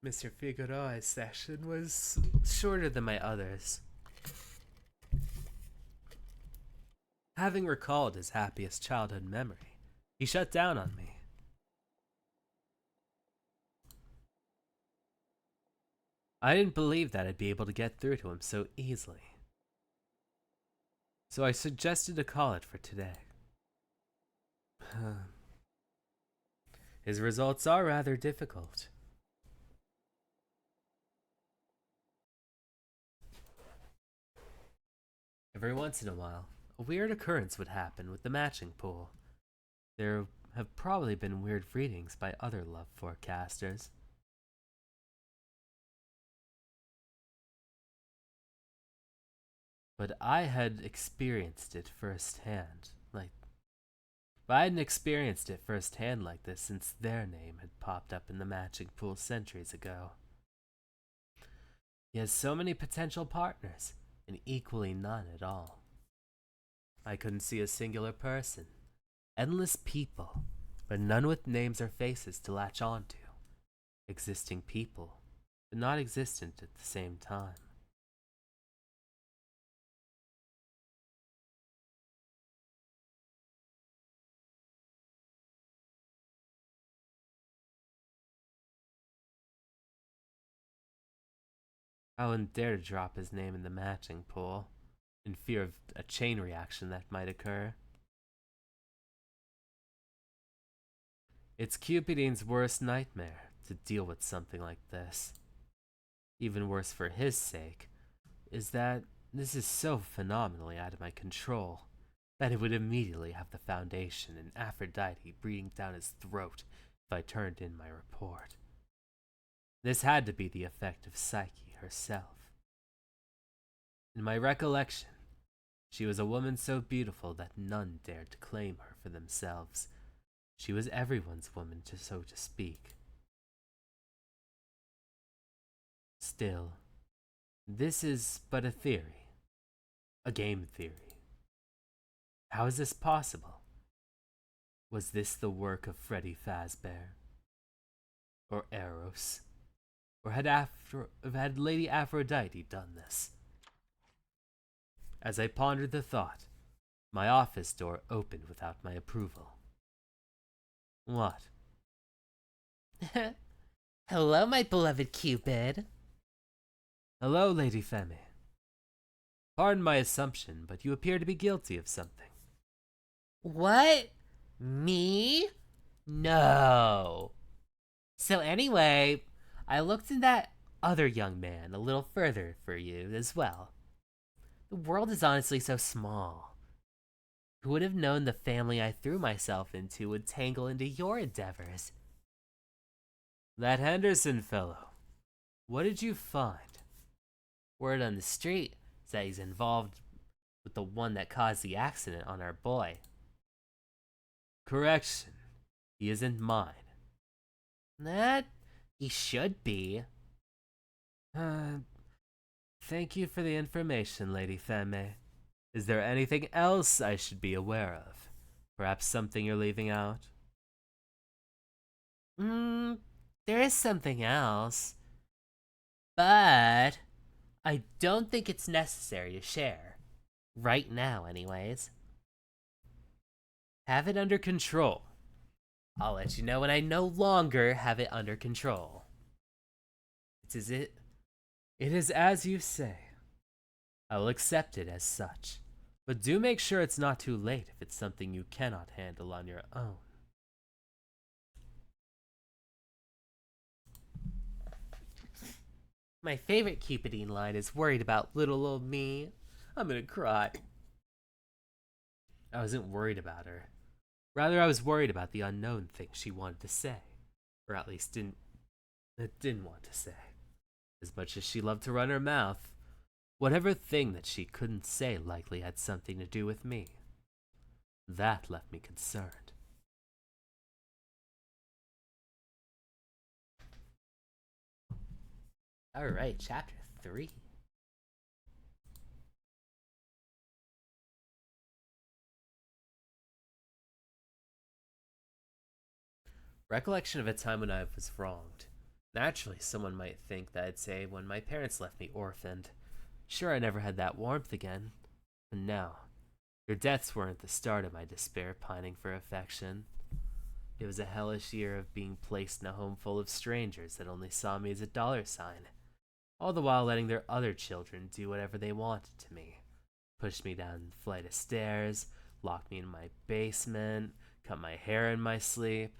A: Mr. Figueroa's session was shorter than my others. Having recalled his happiest childhood memory, he shut down on me. I didn't believe that I'd be able to get through to him so easily. So I suggested to call it for today. His results are rather difficult. Every once in a while, a weird occurrence would happen with the matching pool. There have probably been weird readings by other love forecasters. But I had experienced it firsthand. But I hadn't experienced it firsthand like this since their name had popped up in the matching pool centuries ago. He has so many potential partners, and equally none at all. I couldn't see a singular person. Endless people, but none with names or faces to latch onto. Existing people, but not existent at the same time. I wouldn't dare to drop his name in the matching pool, in fear of a chain reaction that might occur. It's Cupidin's worst nightmare to deal with something like this. Even worse for his sake, is that this is so phenomenally out of my control that it would immediately have the Foundation and Aphrodite breathing down his throat if I turned in my report. This had to be the effect of Psyche herself. In my recollection, she was a woman so beautiful that none dared to claim her for themselves. She was everyone's woman, so to speak. Still, this is but a theory. A game theory. How is this possible? Was this the work of Freddy Fazbear? Or Eros? Or had Lady Aphrodite done this? As I pondered the thought, my office door opened without my approval. What?
C: Hello, my beloved Cupid.
A: Hello, Lady Femi. Pardon my assumption, but you appear to be guilty of something.
C: What? Me? No. So anyway, I looked in that other young man a little further for you as well. The world is honestly so small. Who would have known the family I threw myself into would tangle into your endeavors?
A: That Henderson fellow. What did you find?
C: Word on the street is that he's involved with the one that caused the accident on our boy.
A: Correction. He isn't mine.
C: That he should be.
A: Thank you for the information, Lady Femme. Is there anything else I should be aware of? Perhaps something you're leaving out?
C: There is something else. But I don't think it's necessary to share. Right now, anyways.
A: Have it under control.
C: I'll let you know when I no longer have it under control.
A: It is as you say. I will accept it as such. But do make sure it's not too late if it's something you cannot handle on your own.
C: My favorite Cupidine line is worried about little old me. I'm gonna cry.
A: I wasn't worried about her. Rather, I was worried about the unknown thing she wanted to say. Or at least didn't want to say. As much as she loved to run her mouth, whatever thing that she couldn't say likely had something to do with me. That left me concerned.
C: Alright, chapter 3.
A: Recollection of a time when I was wronged. Naturally, someone might think that I'd say when my parents left me orphaned. Sure, I never had that warmth again. And now, Their deaths weren't the start of my despair pining for affection. It was a hellish year of being placed in a home full of strangers that only saw me as a dollar sign, all the while letting their other children do whatever they wanted to me. Push me down the flight of stairs, lock me in my basement, cut my hair in my sleep.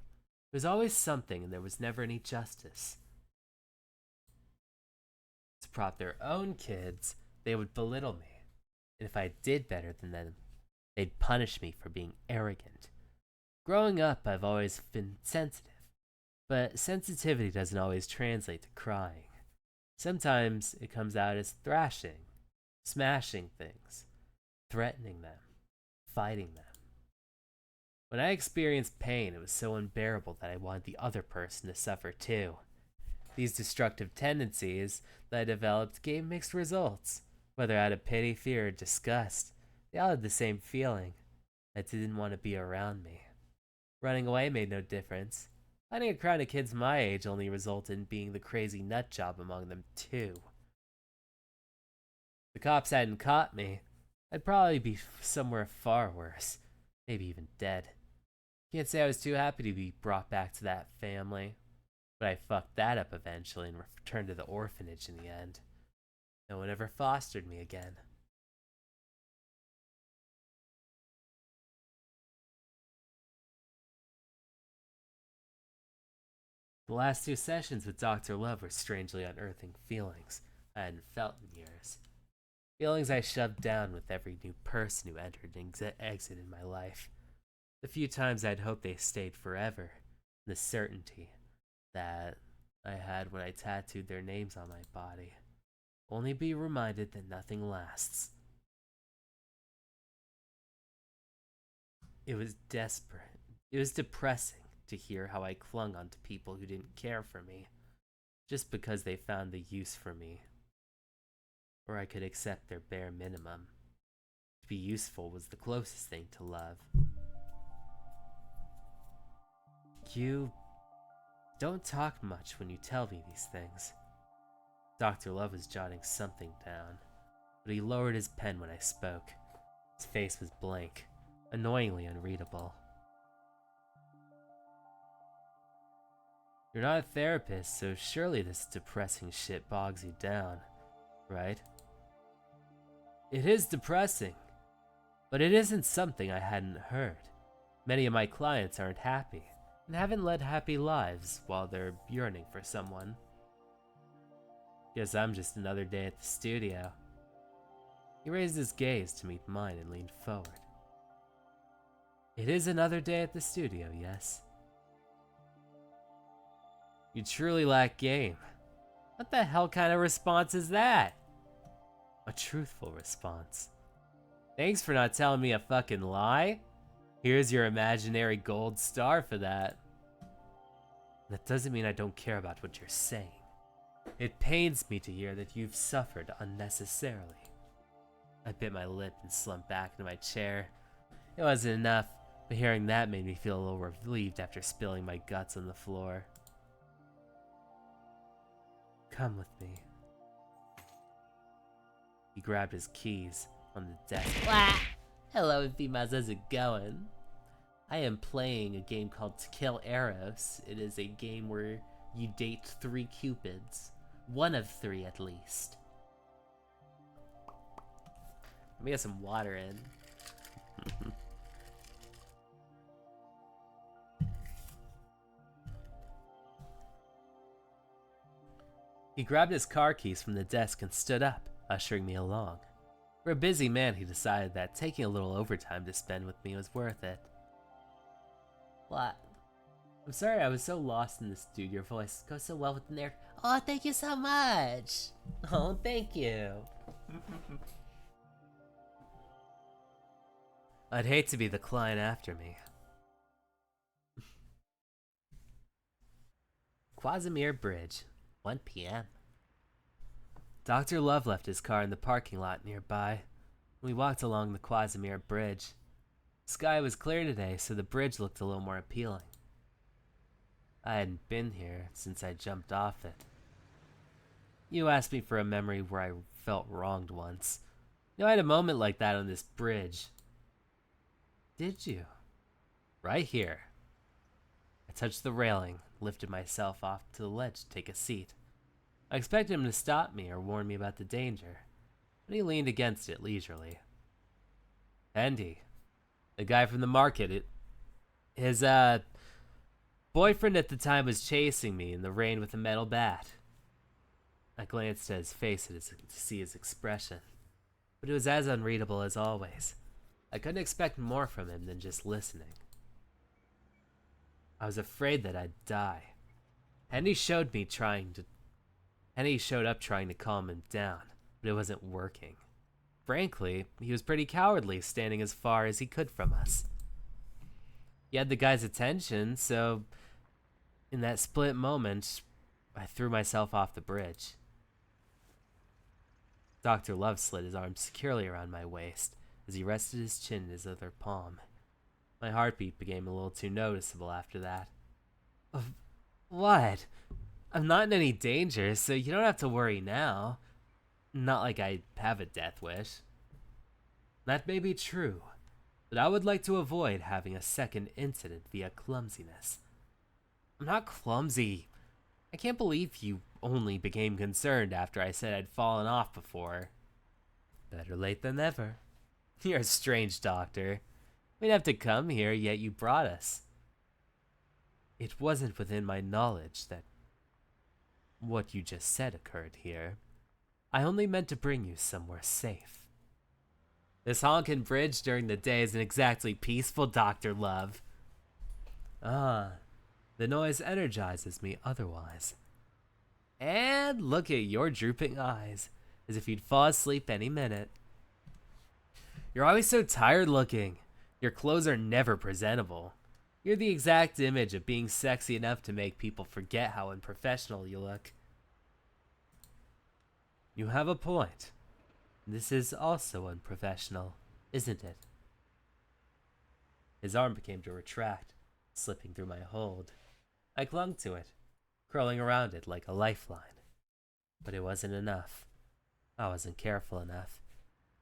A: There was always something, and there was never any justice. To prop their own kids, they would belittle me, and if I did better than them, they'd punish me for being arrogant. Growing up, I've always been sensitive, but sensitivity doesn't always translate to crying. Sometimes it comes out as thrashing, smashing things, threatening them, fighting them. When I experienced pain, it was so unbearable that I wanted the other person to suffer too. These destructive tendencies that I developed gave mixed results. Whether out of pity, fear, or disgust, they all had the same feeling. I didn't want to be around me. Running away made no difference. Finding a crowd of kids my age only resulted in being the crazy nut job among them too. If the cops hadn't caught me, I'd probably be somewhere far worse. Maybe even dead. Can't say I was too happy to be brought back to that family. But I fucked that up eventually and returned to the orphanage in the end. No one ever fostered me again. The last 2 sessions with Dr. Love were strangely unearthing feelings I hadn't felt in years. Feelings I shoved down with every new person who entered and exited my life. The few times I'd hoped they stayed forever, the certainty that I had when I tattooed their names on my body. Only be reminded that nothing lasts. It was desperate. It was depressing to hear how I clung on to people who didn't care for me, just because they found the use for me, or I could accept their bare minimum. To be useful was the closest thing to love. You don't talk much when you tell me these things. Dr. Love was jotting something down, but he lowered his pen when I spoke. His face was blank, annoyingly unreadable. You're not a therapist, so surely this depressing shit bogs you down, right? It is depressing, but it isn't something I hadn't heard. Many of my clients aren't happy, and haven't led happy lives while they're yearning for someone. Guess I'm just another day at the studio. He raised his gaze to meet mine and leaned forward. It is another day at the studio, yes? You truly lack game. What the hell kind of response is that? A truthful response. Thanks for not telling me a fucking lie. Here's your imaginary gold star for that. That doesn't mean I don't care about what you're saying. It pains me to hear that you've suffered unnecessarily. I bit my lip and slumped back into my chair. It wasn't enough, but hearing that made me feel a little relieved after spilling my guts on the floor. Come with me. He grabbed his keys on the desk. Wah! Hello, Fimas, how's it going? I am playing a game called To Kill Eros. It is a game where you date 3 cupids. 1 of 3 at least. Let me get some water in. He grabbed his car keys from the desk and stood up, ushering me along. For a busy man, he decided that taking a little overtime to spend with me was worth it. What? I'm sorry I was so lost in this dude. Your voice goes so well with the narrative. Oh, thank you so much. Oh, thank you. I'd hate to be the client after me. Quasimir Bridge, 1 p.m. Dr. Love left his car in the parking lot nearby. We walked along the Quasimir Bridge. The sky was clear today, so the bridge looked a little more appealing. I hadn't been here since I jumped off it. You asked me for a memory where I felt wronged once. I had a moment like that on this bridge. Did you? Right here. I touched the railing, lifted myself off to the ledge to take a seat. I expected him to stop me or warn me about the danger, but he leaned against it leisurely. Andy, the guy from the market, his boyfriend at the time was chasing me in the rain with a metal bat. I glanced at his face to see his expression, but it was as unreadable as always. I couldn't expect more from him than just listening. I was afraid that I'd die. Henry showed up trying to calm him down, but it wasn't working. Frankly, he was pretty cowardly, standing as far as he could from us. He had the guy's attention, so in that split moment, I threw myself off the bridge. Dr. Love slid his arm securely around my waist as he rested his chin in his other palm. My heartbeat became a little too noticeable after that. What? I'm not in any danger, so you don't have to worry now. Not like I have a death wish. That may be true, but I would like to avoid having a second incident via clumsiness. I'm not clumsy. I can't believe you only became concerned after I said I'd fallen off before. Better late than never. You're a strange doctor. We'd have to come here, yet you brought us. It wasn't within my knowledge that what you just said occurred here. I only meant to bring you somewhere safe. This honkin' bridge during the day isn't exactly peaceful, Dr. Love. Ah, the noise energizes me otherwise. And look at your drooping eyes, as if you'd fall asleep any minute. You're always so tired looking. Your clothes are never presentable. You're the exact image of being sexy enough to make people forget how unprofessional you look. You have a point. This is also unprofessional, isn't it? His arm began to retract, slipping through my hold. I clung to it, curling around it like a lifeline. But it wasn't enough. I wasn't careful enough.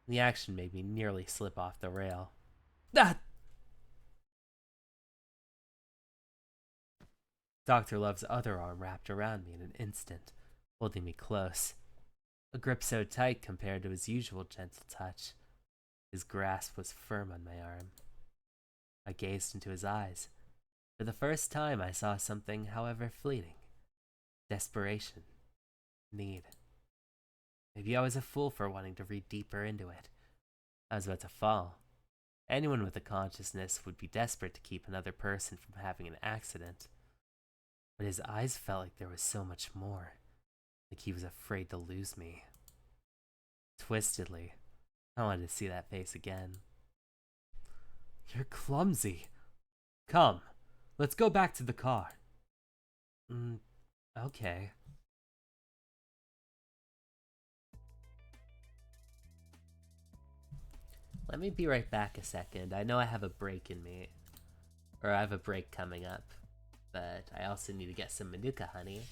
A: The action made me nearly slip off the rail. Ah! Dr. Love's other arm wrapped around me in an instant, holding me close. A grip so tight compared to his usual gentle touch. His grasp was firm on my arm. I gazed into his eyes. For the first time, I saw something, however fleeting. Desperation. Need. Maybe I was a fool for wanting to read deeper into it. I was about to fall. Anyone with a consciousness would be desperate to keep another person from having an accident. But his eyes felt like there was so much more. Like he was afraid to lose me. Twistedly, I wanted to see that face again. You're clumsy. Come, let's go back to the car. Okay. Let me be right back a second. I know I have a break in me. Or I have a break coming up. But I also need to get some Manuka honey.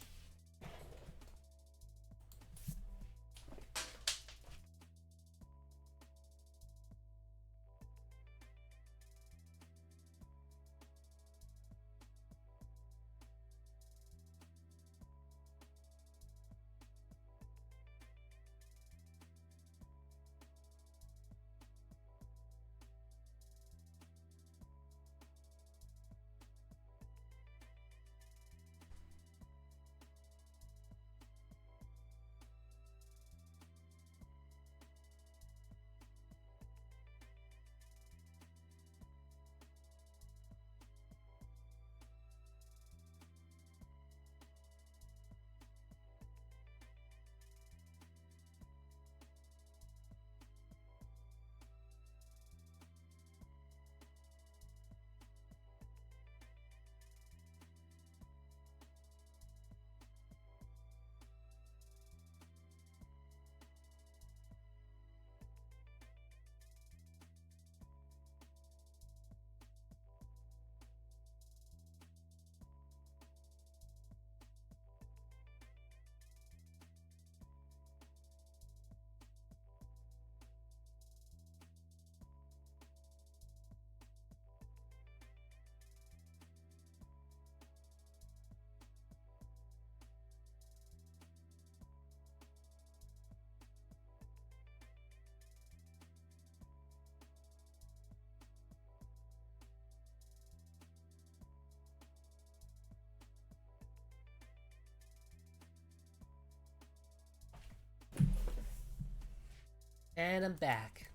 C: And I'm back.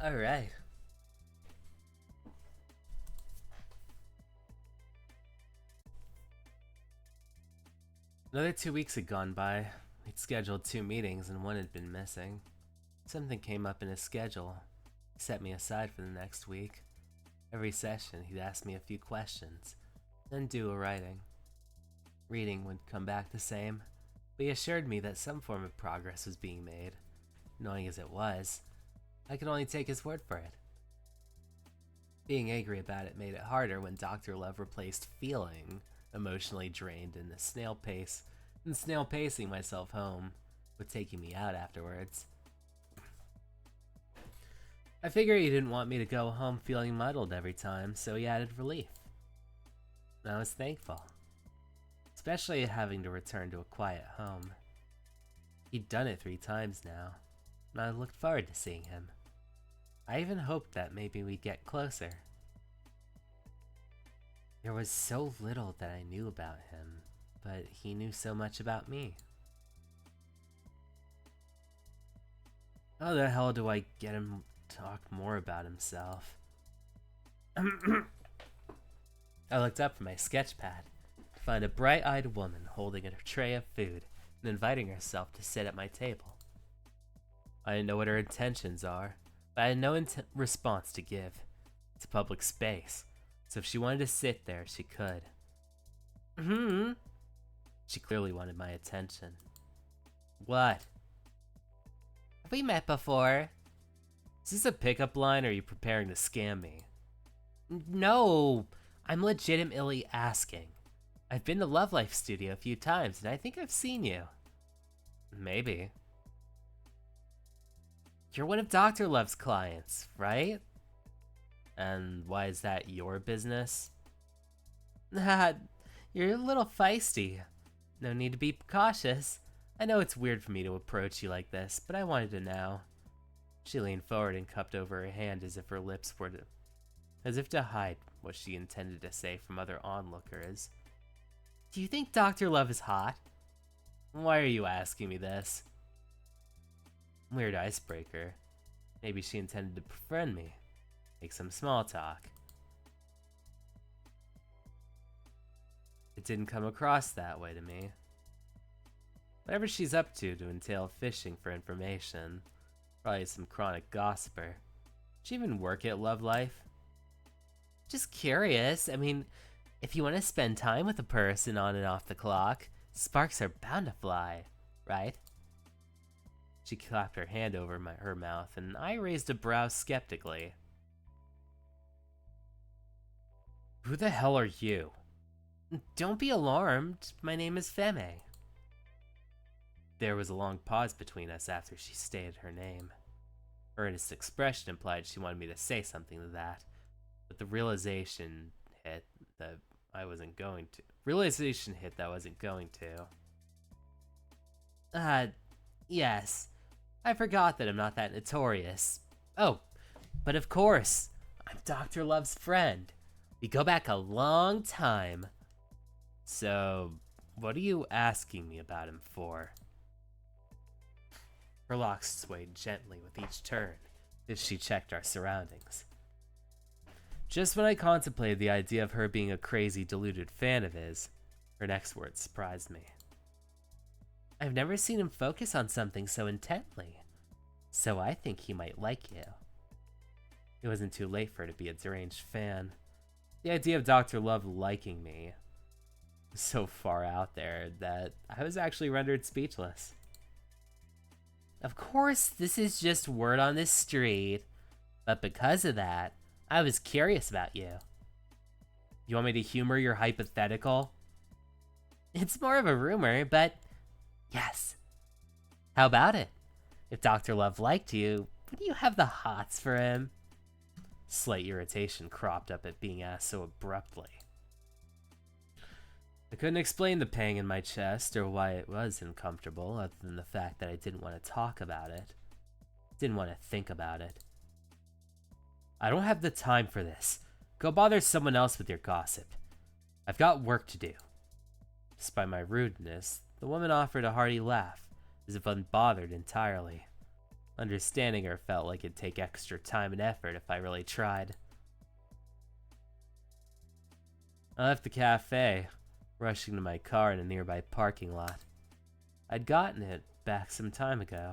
C: Alright. Another 2 weeks had gone by. We'd scheduled 2 meetings and one had been missing. Something came up in his schedule. He set me aside for the next week. Every session, he'd ask me a few questions, then do a writing. Reading would come back the same, but he assured me that some form of progress was being made. Annoying as it was, I could only take his word for it. Being angry about it made it harder when Dr. Love replaced feeling emotionally drained in the snail pace, and snail pacing myself home, with taking me out afterwards. I figured he didn't want me to go home feeling muddled every time, so he added relief. And I was thankful, especially having to return to a quiet home. He'd done it 3 times now, and I looked forward to seeing him. I even hoped that maybe we'd get closer. There was so little that I knew about him, but he knew so much about me. How the hell do I get him to talk more about himself? I looked up from my sketch pad to find a bright-eyed woman holding a tray of food and inviting herself to sit at my table. I didn't know what her intentions are, but I had no response to give. It's a public space, so if she wanted to sit there, she could. She clearly wanted my attention. What? Have we met before? Is this a pickup line, or are you preparing to scam me? No, I'm legitimately asking. I've been to Love Life Studio a few times, and I think I've seen you. Maybe. You're one of Dr. Love's clients, right? And why is that your business? You're a little feisty. No need to be cautious. I know it's weird for me to approach you like this, but I wanted to know. She leaned forward and cupped over her hand as if her lips were as if to hide what she intended to say from other onlookers. Do you think Dr. Love is hot? Why are you asking me this? Weird icebreaker. Maybe she intended to befriend me. Make some small talk. It didn't come across that way to me. Whatever she's up to entail fishing for information. Probably some chronic gossiper. Does she even work at Love Life? Just curious. I mean, if you want to spend time with a person on and off the clock, sparks are bound to fly, right? She clapped her hand over her mouth, and I raised a brow skeptically. Who the hell are you? Don't be alarmed. My name is Feme. There was a long pause between us after she stated her name. Her earnest expression implied she wanted me to say something to that, but the realization hit that I wasn't going to. Yes. I forgot that I'm not that notorious. Oh, but of course, I'm Dr. Love's friend. We go back a long time. So, what are you asking me about him for? Her locks swayed gently with each turn as she checked our surroundings. Just when I contemplated the idea of her being a crazy, deluded fan of his, her next words surprised me. I've never seen him focus on something so intently, so I think he might like you. It wasn't too late for her to be a deranged fan. The idea of Dr. Love liking me was so far out there that I was actually rendered speechless. Of course, this is just word on the street, but because of that, I was curious about you. You want me to humor your hypothetical? It's more of a rumor, but yes. How about it? If Dr. Love liked you, wouldn't you have the hots for him? Slight irritation cropped up at being asked so abruptly.
A: I couldn't explain the pang in my chest or why it was uncomfortable, other than the fact that I didn't want to talk about it. Didn't want to think about it. I don't have the time for this. Go bother someone else with your gossip. I've got work to do. Despite my rudeness, the woman offered a hearty laugh, as if unbothered entirely. Understanding her felt like it'd take extra time and effort if I really tried. I left the cafe, rushing to my car in a nearby parking lot. I'd gotten it back some time ago.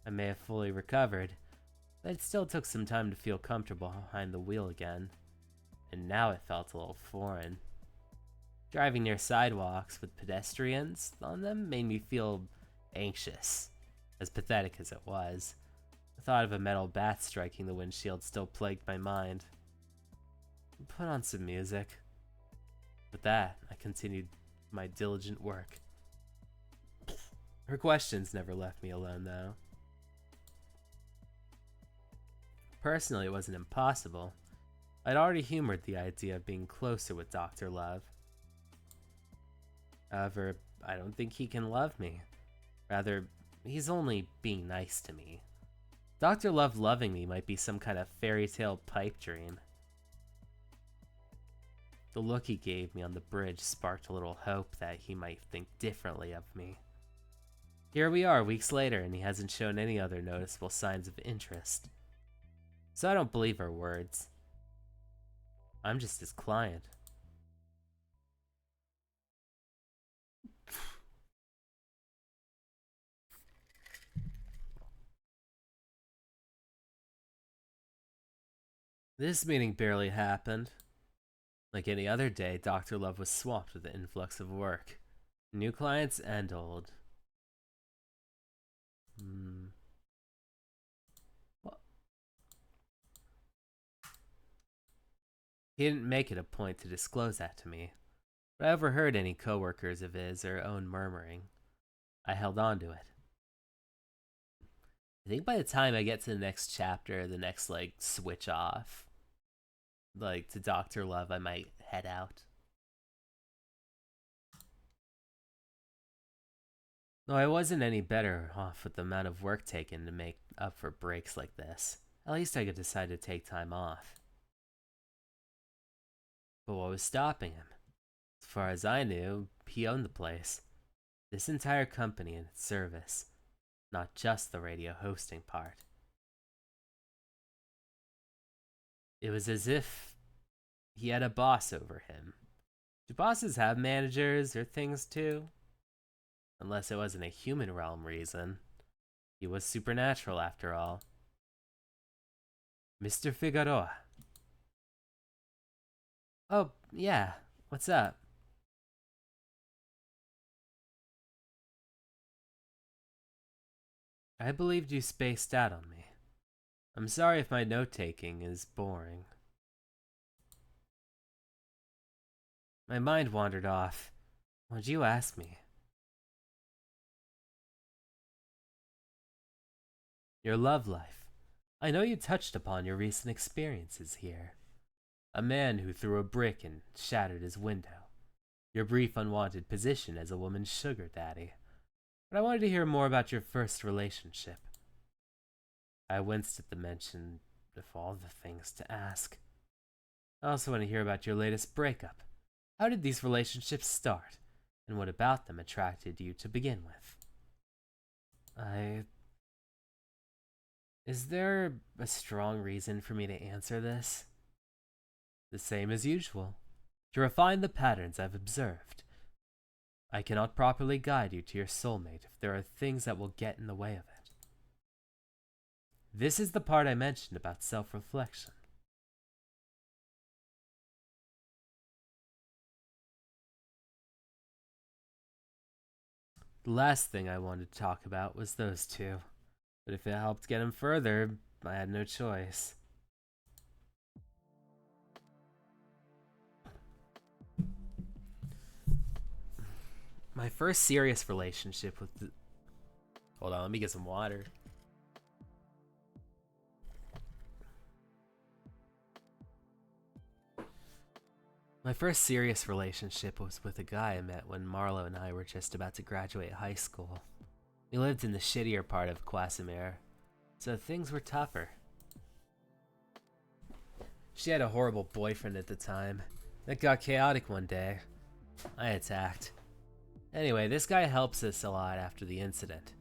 A: I may have fully recovered, but it still took some time to feel comfortable behind the wheel again, and now it felt a little foreign. Driving near sidewalks with pedestrians on them made me feel anxious, as pathetic as it was. The thought of a metal bat striking the windshield still plagued my mind. I put on some music. With that, I continued my diligent work. Her questions never left me alone, though. Personally, it wasn't impossible. I'd already humored the idea of being closer with Dr. Love. However, I don't think he can love me. Rather, he's only being nice to me. Dr. Love loving me might be some kind of fairy tale pipe dream. The look he gave me on the bridge sparked a little hope that he might think differently of me. Here we are weeks later, and he hasn't shown any other noticeable signs of interest. So I don't believe her words. I'm just his client. This meeting barely happened. Like any other day, Dr. Love was swamped with the influx of work. New clients and old. Well, he didn't make it a point to disclose that to me, but I overheard any coworkers of his or own murmuring. I held on to it. I think by the time I get to the next chapter, the next, switch off, to Dr. Love, I might head out. No, I wasn't any better off with the amount of work taken to make up for breaks like this. At least I could decide to take time off. But what was stopping him? As far as I knew, he owned the place. This entire company and its service. Not just the radio hosting part. It was as if he had a boss over him. Do bosses have managers or things too? Unless it wasn't a human realm reason. He was supernatural after all. Mr. Figueroa. Oh, yeah. What's up? I believed you spaced out on me. I'm sorry if my note-taking is boring. My mind wandered off. Why'd you ask me? Your love life. I know you touched upon your recent experiences here. A man who threw a brick and shattered his window. Your brief unwanted position as a woman's sugar daddy. But I wanted to hear more about your first relationship. I winced at the mention of all the things to ask. I also want to hear about your latest breakup. How did these relationships start? And what about them attracted you to begin with? Is there a strong reason for me to answer this? The same as usual. To refine the patterns I've observed. I cannot properly guide you to your soulmate if there are things that will get in the way of it. This is the part I mentioned about self-reflection. The last thing I wanted to talk about was those two. But if it helped get him further, I had no choice. My first serious relationship with the... Hold on, let me get some water. My first serious relationship was with a guy I met when Marlo and I were just about to graduate high school. We lived in the shittier part of Quasimir, so things were tougher. She had a horrible boyfriend at the time. It got chaotic one day. I attacked. Anyway, this guy helps us a lot after the incident.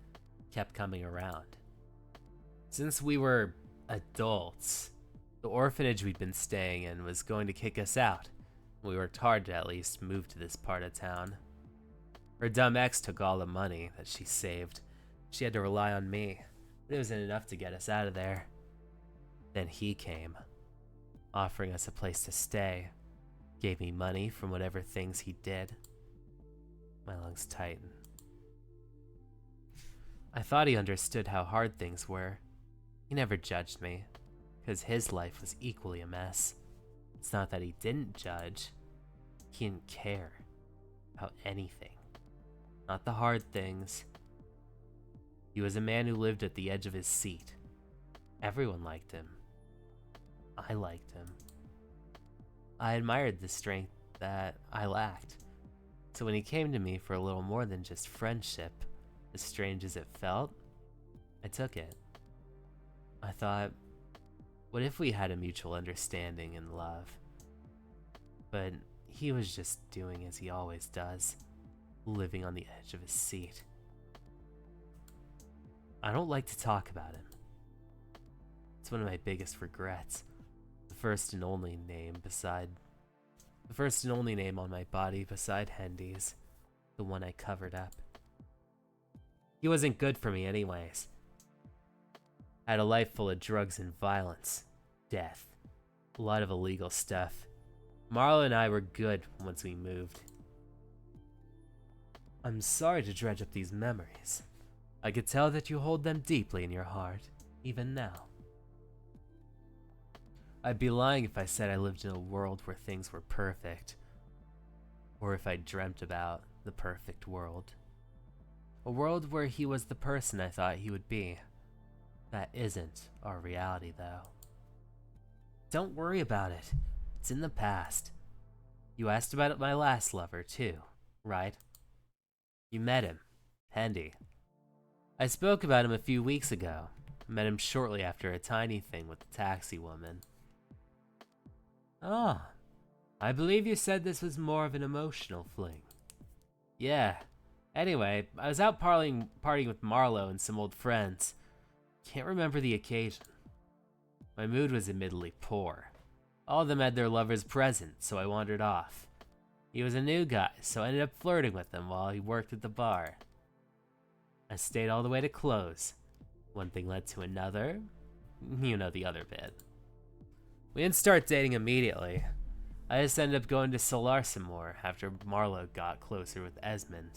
A: Kept coming around. Since we were adults, the orphanage we'd been staying in was going to kick us out. We worked hard to at least move to this part of town. Her dumb ex took all the money that she saved. She had to rely on me, but it wasn't enough to get us out of there. Then he came, offering us a place to stay. Gave me money from whatever things he did. My lungs tightened. I thought he understood how hard things were. He never judged me, because his life was equally a mess. It's not that he didn't judge. He didn't care about anything. Not the hard things. He was a man who lived at the edge of his seat. Everyone liked him. I liked him. I admired the strength that I lacked. So when he came to me for a little more than just friendship, as strange as it felt, I took it. I thought, what if we had a mutual understanding and love? But he was just doing as he always does, living on the edge of his seat. I don't like to talk about him. It's one of my biggest regrets. The first and only name on my body beside Hendy's, the one I covered up. He wasn't good for me anyways. I had a life full of drugs and violence, death, a lot of illegal stuff. Marlo and I were good once we moved. I'm sorry to dredge up these memories. I could tell that you hold them deeply in your heart, even now. I'd be lying if I said I lived in a world where things were perfect, or if I dreamt about the perfect world. A world where he was the person I thought he would be. That isn't our reality, though. Don't worry about it. It's in the past. You asked about my last lover, too, right? You met him, Hendy. I spoke about him a few weeks ago. Met him shortly after a tiny thing with the taxi woman. Oh, I believe you said this was more of an emotional fling. Yeah. Anyway, I was out partying with Marlo and some old friends. Can't remember the occasion. My mood was admittedly poor. All of them had their lovers present, so I wandered off. He was a new guy, so I ended up flirting with him while he worked at the bar. I stayed all the way to close. One thing led to another. You know the other bit. We didn't start dating immediately. I just ended up going to Solar some more after Marlo got closer with Esmond.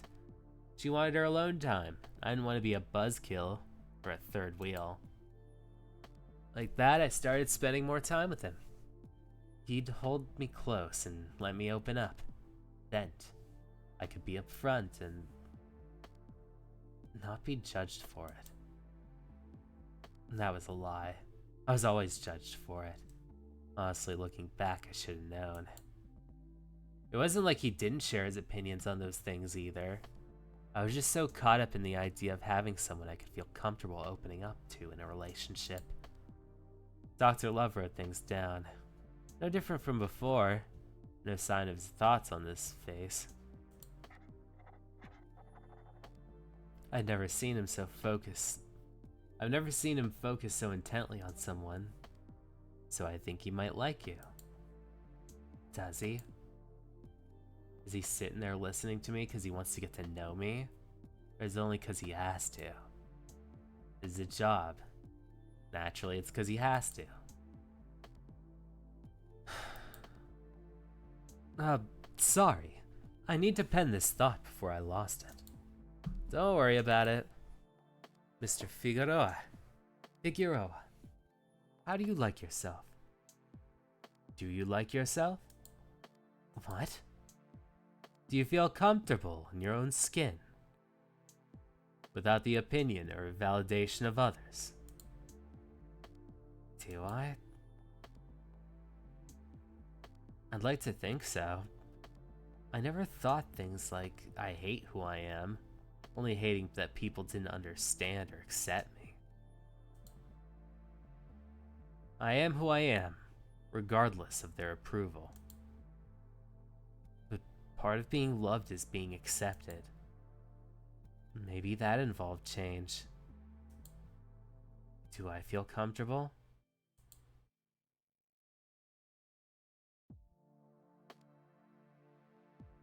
A: She wanted her alone time. I didn't want to be a buzzkill or a third wheel. Like that, I started spending more time with him. He'd hold me close and let me open up. Then, I could be upfront and not be judged for it. That was a lie. I was always judged for it. Honestly, looking back, I should have known. It wasn't like he didn't share his opinions on those things either. I was just so caught up in the idea of having someone I could feel comfortable opening up to in a relationship. Dr. Love wrote things down. No different from before. No sign of his thoughts on this face. I've never seen him so focused so intently on someone. So I think he might like you. Does he? Is he sitting there listening to me because he wants to get to know me? Or is it only because he has to? It's a job. Naturally, it's because he has to. Sorry. I need to pen this thought before I lost it. Don't worry about it. Mr. Figueroa. How do you like yourself? Do you like yourself? What? Do you feel comfortable in your own skin? Without the opinion or validation of others? Do I? I'd like to think so. I never thought things like I hate who I am, only hating that people didn't understand or accept me. I am who I am, regardless of their approval. But part of being loved is being accepted. Maybe that involved change. Do I feel comfortable?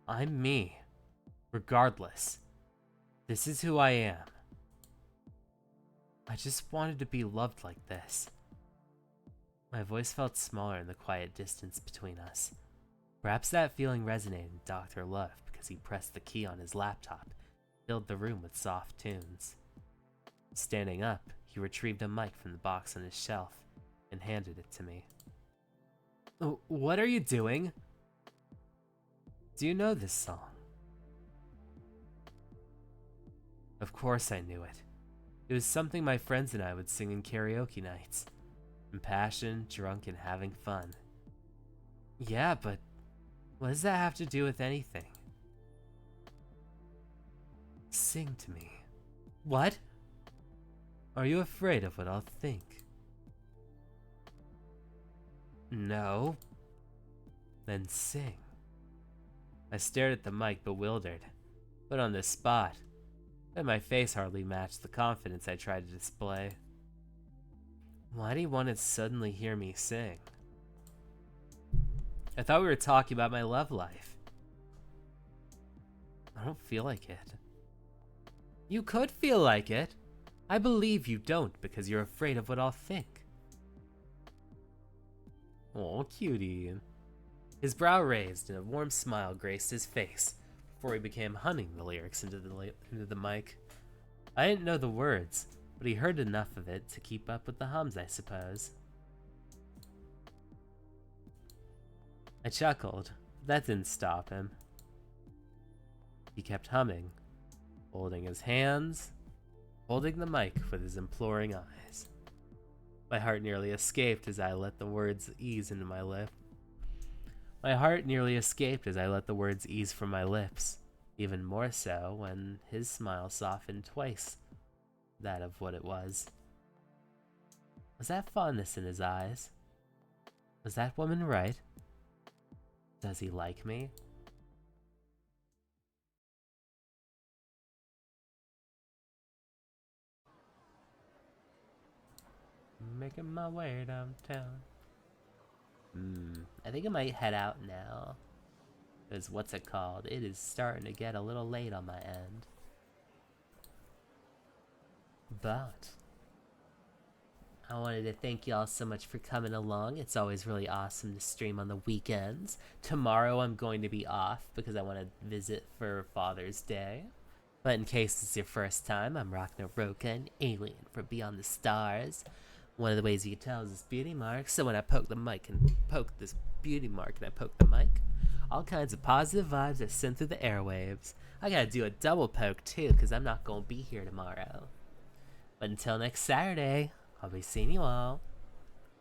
A: I'm me, regardless. This is who I am. I just wanted to be loved like this. My voice felt smaller in the quiet distance between us. Perhaps that feeling resonated with Dr. Love because he pressed the key on his laptop, filled the room with soft tunes. Standing up, he retrieved a mic from the box on his shelf and handed it to me. What are you doing? Do you know this song? Of course I knew it. It was something my friends and I would sing in karaoke nights. Impassioned, drunk, and having fun. Yeah, but what does that have to do with anything? Sing to me. What? Are you afraid of what I'll think? No. Then sing. I stared at the mic, bewildered, put on the spot, but my face hardly matched the confidence I tried to display. Why do you want to suddenly hear me sing? I thought we were talking about my love life. I don't feel like it. You could feel like it. I believe you don't because you're afraid of what I'll think. Oh, cutie. His brow raised and a warm smile graced his face before he began humming the lyrics into the mic. I didn't know the words, but he heard enough of it to keep up with the hums, I suppose. I chuckled, but that didn't stop him. He kept humming, holding his hands, holding the mic with his imploring eyes. My heart nearly escaped as I let the words ease into my lip. My heart nearly escaped as I let the words ease from my lips, even more so when his smile softened twice that of what it was. Was that fondness in his eyes? Was that woman right? Does he like me? Making my way downtown. I think I might head out now. Because what's it called? It is starting to get a little late on my end. But I wanted to thank y'all so much for coming along. It's always really awesome to stream on the weekends. Tomorrow I'm going to be off because I want to visit for Father's Day. But in case it's your first time, I'm rocking a Roka, an alien from beyond the stars. One of the ways you can tell is this beauty mark. So when I poke the mic and poke this beauty mark and I poke the mic, all kinds of positive vibes are sent through the airwaves. I gotta do a double poke too because I'm not gonna be here tomorrow. But until next Saturday, I'll be seeing you all